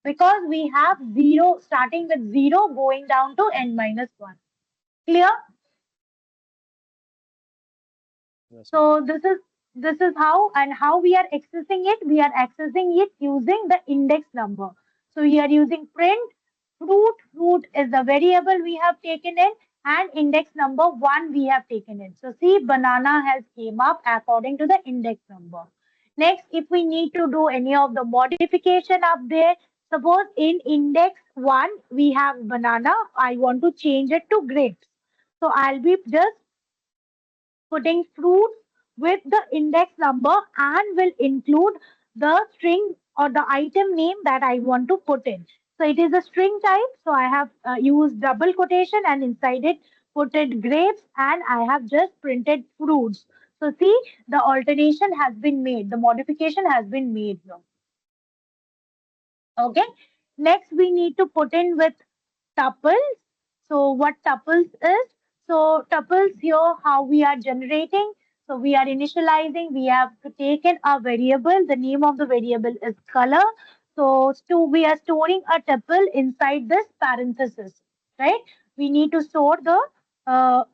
because we have 0 starting with 0 going down to n minus 1. Clear? Yes, So this is how and how we are accessing it. We are accessing it using the index number. So we are using print fruit. Fruit is the variable we have taken in, and index number 1 we have taken in. So see, banana has came up according to the index number. Next, if we need to do any of the modification up there, suppose in index 1 we have banana. I want to change it to grapes. So I'll be just putting fruits with the index number and will include the string or the item name that I want to put in. So it is a string type. So I have used double quotation and inside it put it grapes and I have just printed fruits. So see, the alternation has been made. The modification has been made here. Okay. Next, we need to put in with tuples. So what tuples is? So tuples here, how we are generating. So we are initializing. We have taken a variable. The name of the variable is color. So we are storing a tuple inside this parenthesis, right? We need to store the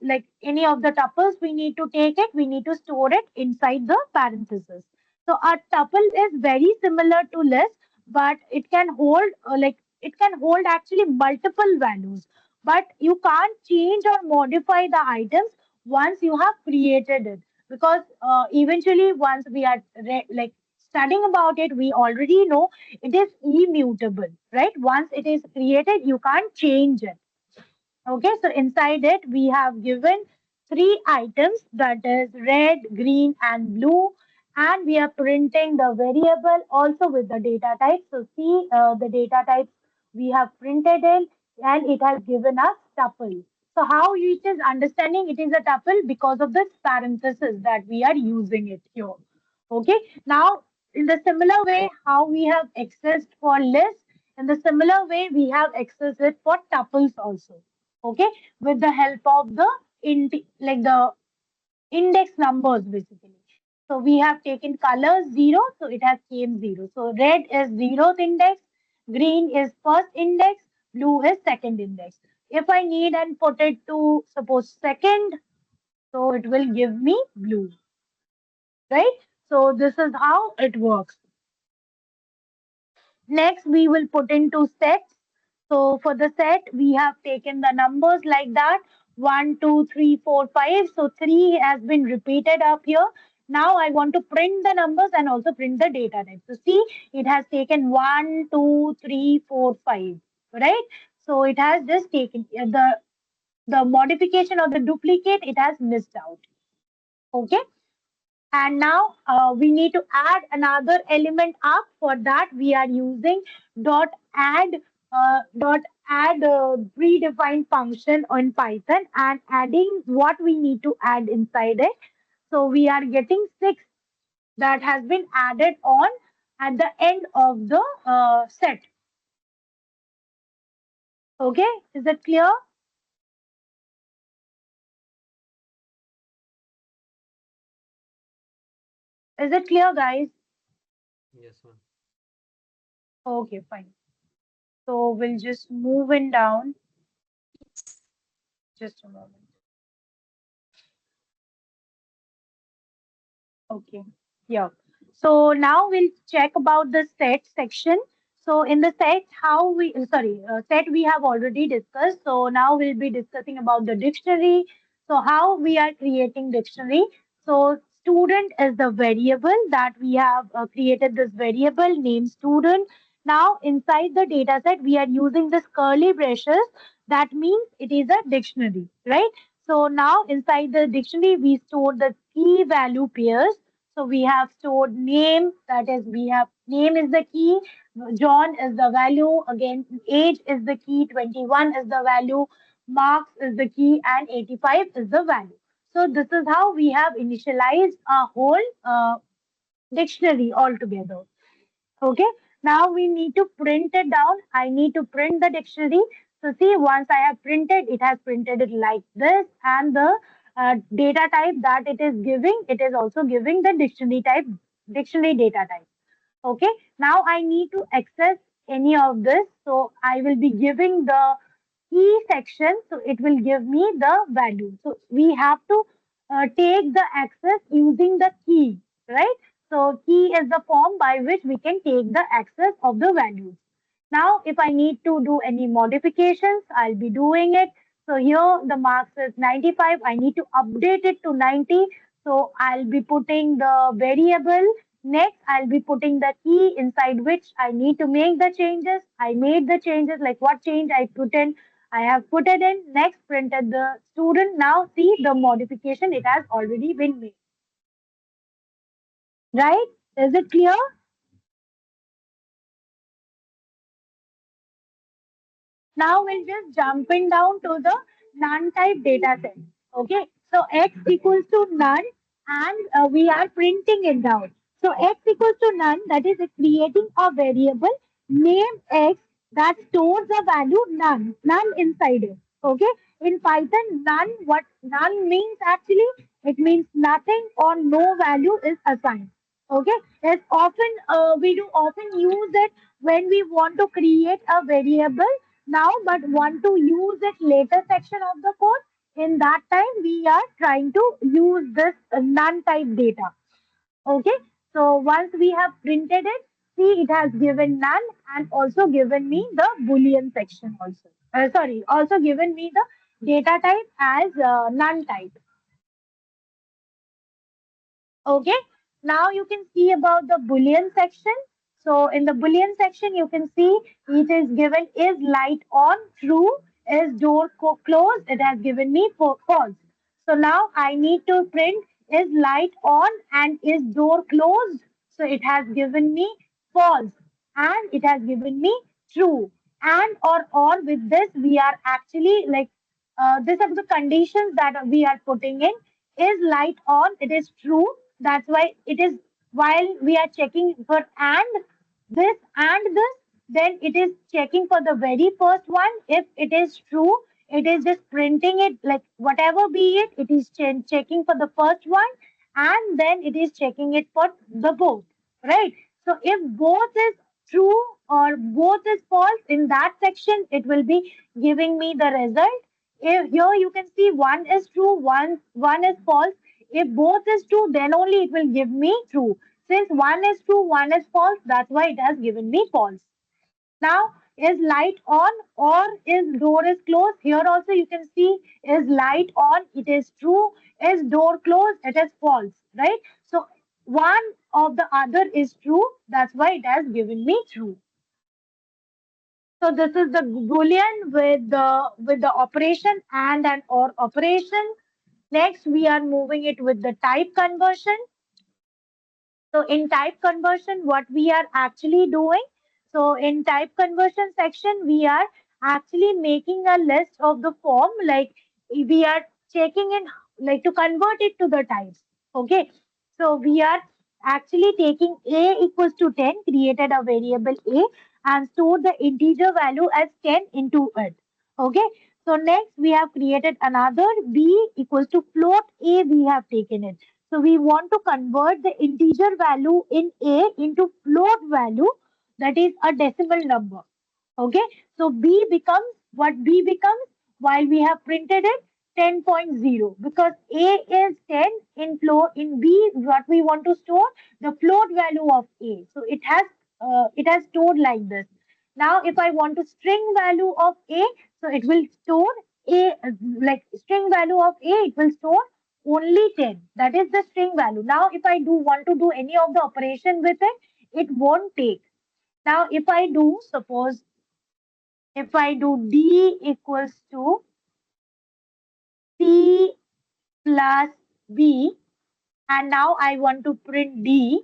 like any of the tuples. We need to take it. We need to store it inside the parenthesis. So a tuple is very similar to list, but it can hold it can hold actually multiple values, but you can't change or modify the items once you have created it, because eventually once we are studying about it, we already know it is immutable, right? Once it is created, you can't change it. Okay, so inside it, we have given three items, that is red, green, and blue. And we are printing the variable also with the data type. So see the data types we have printed in, and it has given us tuple. So how it is understanding it is a tuple because of this parenthesis that we are using it here. Okay, now in the similar way, how we have accessed for list, in the similar way, we have accessed it for tuples also. Okay, with the help of the the index numbers basically. So we have taken color 0, so it has came 0. So red is 0th index, green is first index, blue is second index. If I need and put it to suppose second, so it will give me blue, right? So this is how it works. Next, we will put into sets. So for the set, we have taken the numbers like that. 1, 2, 3, 4, 5. So 3 has been repeated up here. Now I want to print the numbers and also print the data type. So see, it has taken 1, 2, 3, 4, 5. Right? So it has just taken the modification or the duplicate, it has missed out. Okay. And now we need to add another element up. For that, we are using dot add predefined function on Python and adding what we need to add inside it. So we are getting 6 that has been added on at the end of the set. Okay, is that clear? Is it clear, guys? Yes, ma'am. Okay, fine. So we'll just move in down. Just a moment. Okay. Yeah. So now we'll check about the set section. So in the set, set we have already discussed. So now we'll be discussing about the dictionary. So how we are creating dictionary. So student is the variable that we have created this variable named student. Now inside the data set, we are using this curly braces. That means it is a dictionary, right? So now inside the dictionary, we store the key value pairs. So we have stored name, that is we have name is the key, John is the value, again age is the key, 21 is the value, marks is the key, and 85 is the value. So this is how we have initialized a whole dictionary altogether. Okay, now we need to print it down. I need to print the dictionary. So see, once I have printed, it has printed it like this, and the data type that it is giving, it is also giving the dictionary data type. Okay, now I need to access any of this. So I will be giving the key section. So it will give me the value. So we have to take the access using the key, right? So key is the form by which we can take the access of the values. Now, if I need to do any modifications, I'll be doing it. So here the marks is 95. I need to update it to 90. So I'll be putting the variable. Next, I'll be putting the key inside which I need to make the changes. I made the changes, like what change I put in. I have put it in. Next, printed the student. Now see the modification. It has already been made. Right? Is it clear? Now we'll just jumping down to the none type data set. Okay, so x equals to none, and we are printing it down. So x equals to none, that is creating a variable name x that stores the value none inside it. Okay, in Python, none, what none means actually, it means nothing or no value is assigned. Okay, it's often we do often use it when we want to create a variable now, but want to use it later section of the code. In that time, we are trying to use this none type data. Okay, so once we have printed it, see it has given none and also given me the boolean section also. Sorry, also given me the data type as none type. Okay, now you can see about the Boolean section. So in the Boolean section, you can see it is given is light on, true, is door closed, it has given me false. So now I need to print is light on and is door closed. So it has given me false and it has given me true. And or with this, we are actually like these are the conditions that we are putting in. Is light on, it is true. That's why it is, while we are checking for and this, then it is checking for the very first one. If it is true, it is just printing it, like whatever be it, it is checking for the first one, and then it is checking it for the both, right? So if both is true or both is false, in that section it will be giving me the result. If here you can see one is true, one is false. If both is true, then only it will give me true. Since one is true, one is false, that's why it has given me false. Now, is light on or is door is closed? Here also you can see is light on, it is true. Is door closed, it is false, right? So one of the other is true. That's why it has given me true. So this is the Boolean with the operation and or operation. Next, we are moving it with the type conversion. So in type conversion, what we are actually doing, so in type conversion section, we are actually making a list of the form, like we are checking in, like to convert it to the types. Okay, so we are actually taking a equals to 10, created a variable a and stored the integer value as 10 into it. Okay, so next we have created another b equals to float a, we have taken it. So we want to convert the integer value in A into float value, that is a decimal number. Okay, so B becomes what B becomes, while we have printed it 10.0, because A is 10 in float, in B what we want to store the float value of A. So it has stored like this. Now if I want to string value of A, so it will store A, like string value of A, it will store only 10. That is the string value. Now if I do want to do any of the operation with it, it won't take. Now if I do, suppose if I do D equals to C plus B, and now I want to print D.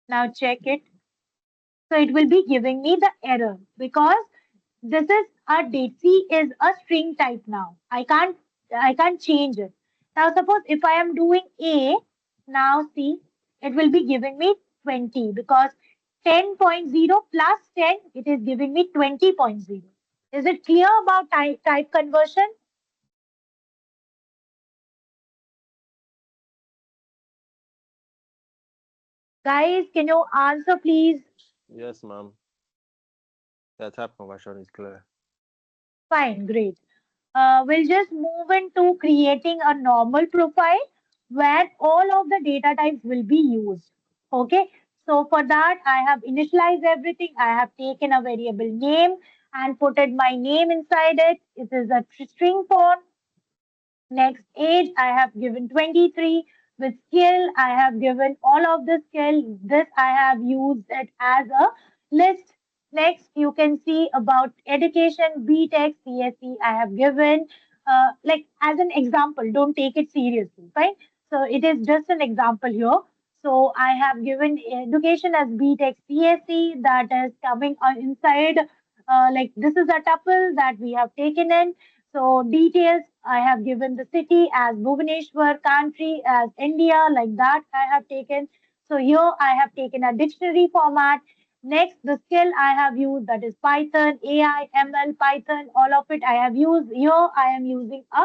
Now check it. So it will be giving me the error because this is a date. C is a string type now. I can't change it. Now suppose if I am doing A, now see, it will be giving me 20 because 10.0 plus 10, it is giving me 20.0. Is it clear about type conversion? Guys, can you answer please? Yes, ma'am. The type conversion is clear. Fine, great. We'll just move into creating a normal profile where all of the data types will be used. Okay, so for that, I have initialized everything. I have taken a variable name and put it my name inside it. It is a string form. Next age, I have given 23. With skill, I have given all of the skill. This I have used it as a list. Next, you can see about education, BTech, CSE. I have given like as an example. Don't take it seriously, fine? So it is just an example here. So I have given education as BTech, CSE. That is coming inside. Like this is a tuple that we have taken in. So details, I have given the city as Bhubaneswar, country as India, like that I have taken. So here I have taken a dictionary format. Next, the skill I have used, that is Python, AI, ML, Python, all of it I have used. Here I am using a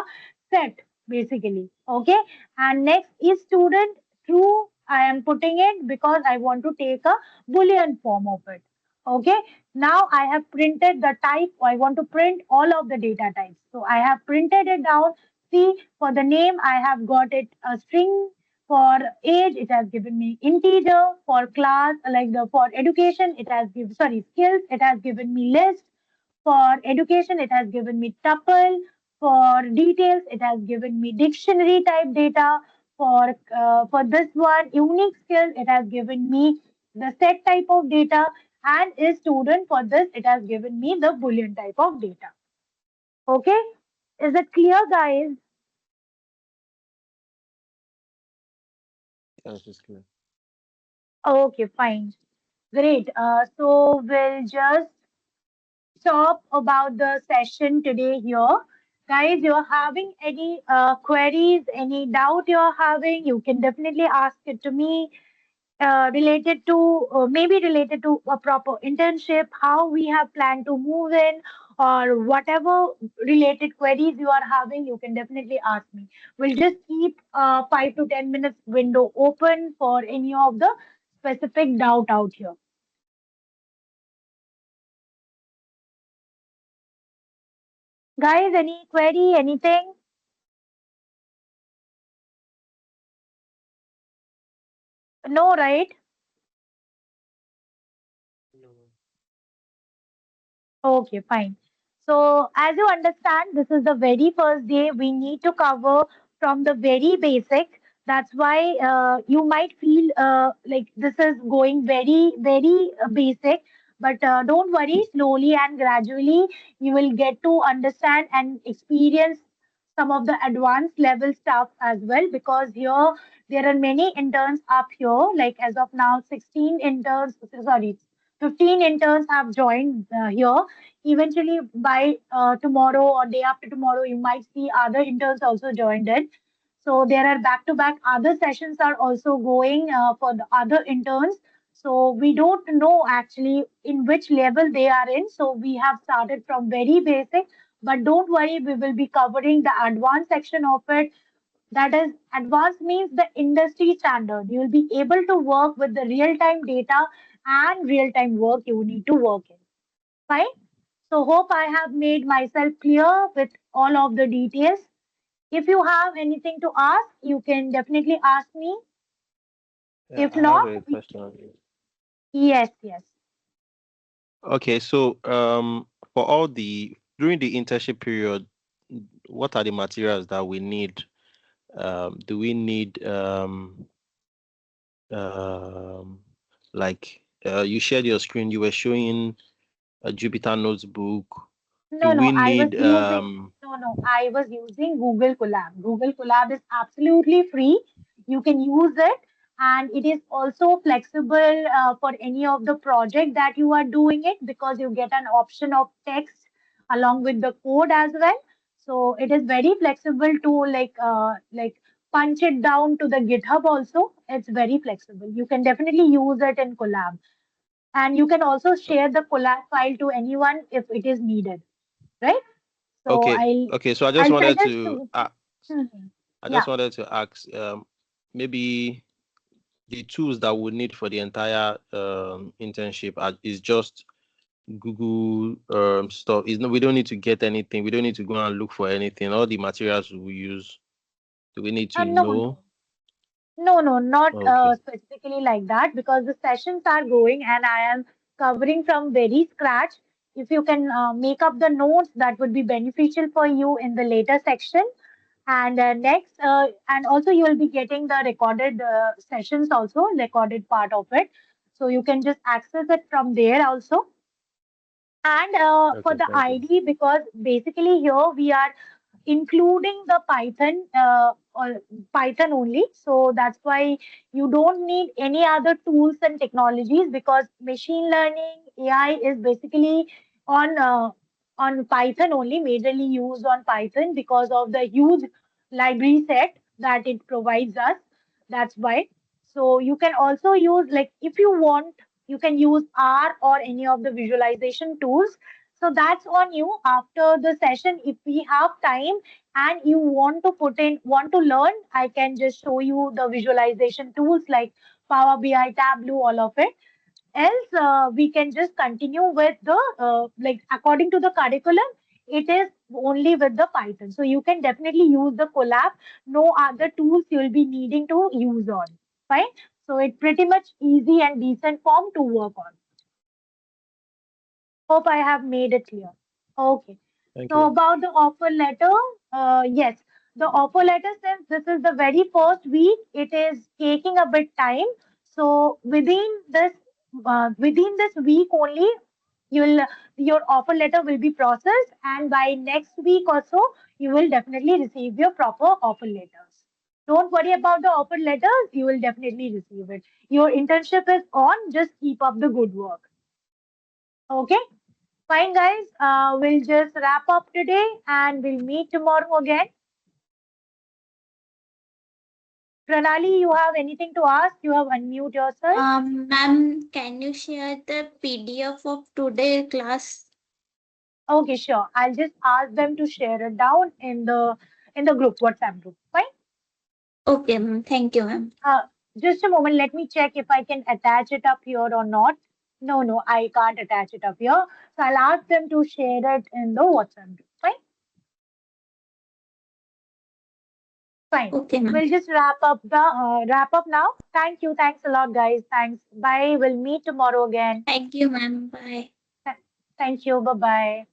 set basically. Okay. And next is student, true. I am putting it because I want to take a Boolean form of it. Okay. Now I have printed the type. I want to print all of the data types. So I have printed it down. See, for the name, I have got it a string. For age, it has given me integer. For class, like the for education, it has given sorry skills. It has given me list. For education, it has given me tuple. For details, it has given me dictionary type data. For this one, unique skill, it has given me the set type of data. And is student for this, it has given me the Boolean type of data. Okay, is it clear, guys? Yes, it's clear. Okay, fine, great. So we'll just talk about the session today here. Guys, you're having any queries, any doubt you're having, you can definitely ask it to me. Related to maybe related to a proper internship, how we have planned to move in, or whatever related queries you are having, you can definitely ask me. We'll just keep 5 to 10 minutes window open for any of the specific doubt out here. Guys, any query, anything? No, right? Okay, fine. So, as you understand, this is the very first day we need to cover from the very basic. That's why you might feel like this is going very, very basic. But don't worry, slowly and gradually, you will get to understand and experience some of the advanced level stuff as well. Because here, there are many interns up here. Like as of now, 16 interns, sorry, 15 interns have joined here. Eventually, by tomorrow or day after tomorrow, you might see other interns also joined in. So there are back-to-back other sessions are also going for the other interns. So we don't know actually in which level they are in. So we have started from very basic, but don't worry, we will be covering the advanced section of it. That is, advanced means the industry standard. You will be able to work with the real-time data and real-time work you need to work in. Fine. So hope I have made myself clear with all of the details. If you have anything to ask, you can definitely ask me. Yeah, If I have not, a question. yes, yes. Okay, so for all the during the internship period, what are the materials that we need? Do we need um like you shared your screen, you were showing a Jupyter notebook. Do No, we no, I was need using, no, no, I was using Google Colab. Google Colab is absolutely free. You can use it, and it is also flexible for any of the project that you are doing it, because you get an option of text along with the code as well. So it is very flexible to like punch it down to the GitHub also. It's very flexible. You can definitely use it in Colab, and you can also share the collab file to anyone if it is needed. right? So Okay. So I just I'll wanted suggest to, to. I Yeah. just wanted to ask, maybe the tools that we need for the entire internship is just Google stuff. Is no, we don't need to get anything. We don't need to go and look for anything. All the materials we use, do we need to No, know? no. No, no, not Okay. specifically like that, because the sessions are going and I am covering from very scratch. If you can make up the notes, that would be beneficial for you in the later section. And next, and also you will be getting the recorded sessions also, recorded part of it. So you can just access it from there also. And for Okay. the Thank you. ID, because basically here we are including the Python or Python only. So that's why you don't need any other tools and technologies, because machine learning AI is basically on Python only, majorly used on Python because of the huge library set that it provides us. That's why. So you can also use, like, if you want, you can use R or any of the visualization tools. So that's on you. After the session, if we have time and you want to learn, I can just show you the visualization tools like Power BI, Tableau, all of it. Else, we can just continue with the like, according to the curriculum, it is only with the Python. So you can definitely use the collab. No other tools you will be needing to use on. Fine. So it's pretty much easy and decent form to work on. Hope I have made it clear. Okay. Thank So you. about the offer letter, yes, the offer letter, since this is the very first week, it is taking a bit time. So within this week only, you'll your offer letter will be processed, and by next week or so, you will definitely receive your proper offer letters. Don't worry about the offer letters; you will definitely receive it. Your internship is on. Just keep up the good work. Okay. Fine, guys. We'll just wrap up today and we'll meet tomorrow again. Pranali, you have anything to ask? You have unmute yourself. Ma'am, can you share the PDF of today class? Okay, sure. I'll just ask them to share it down in the group, WhatsApp group. Fine. Okay, ma'am. Thank you, ma'am. Just a moment. Let me check if I can attach it up here or not. No, no, I can't attach it up here. So I'll ask them to share it in the WhatsApp group. Fine. Fine. Okay, ma'am. We'll just wrap up now. Thank you. Thanks a lot, guys. Thanks. Bye. We'll meet tomorrow again. Thank you, ma'am. Bye. Thank you. Bye bye.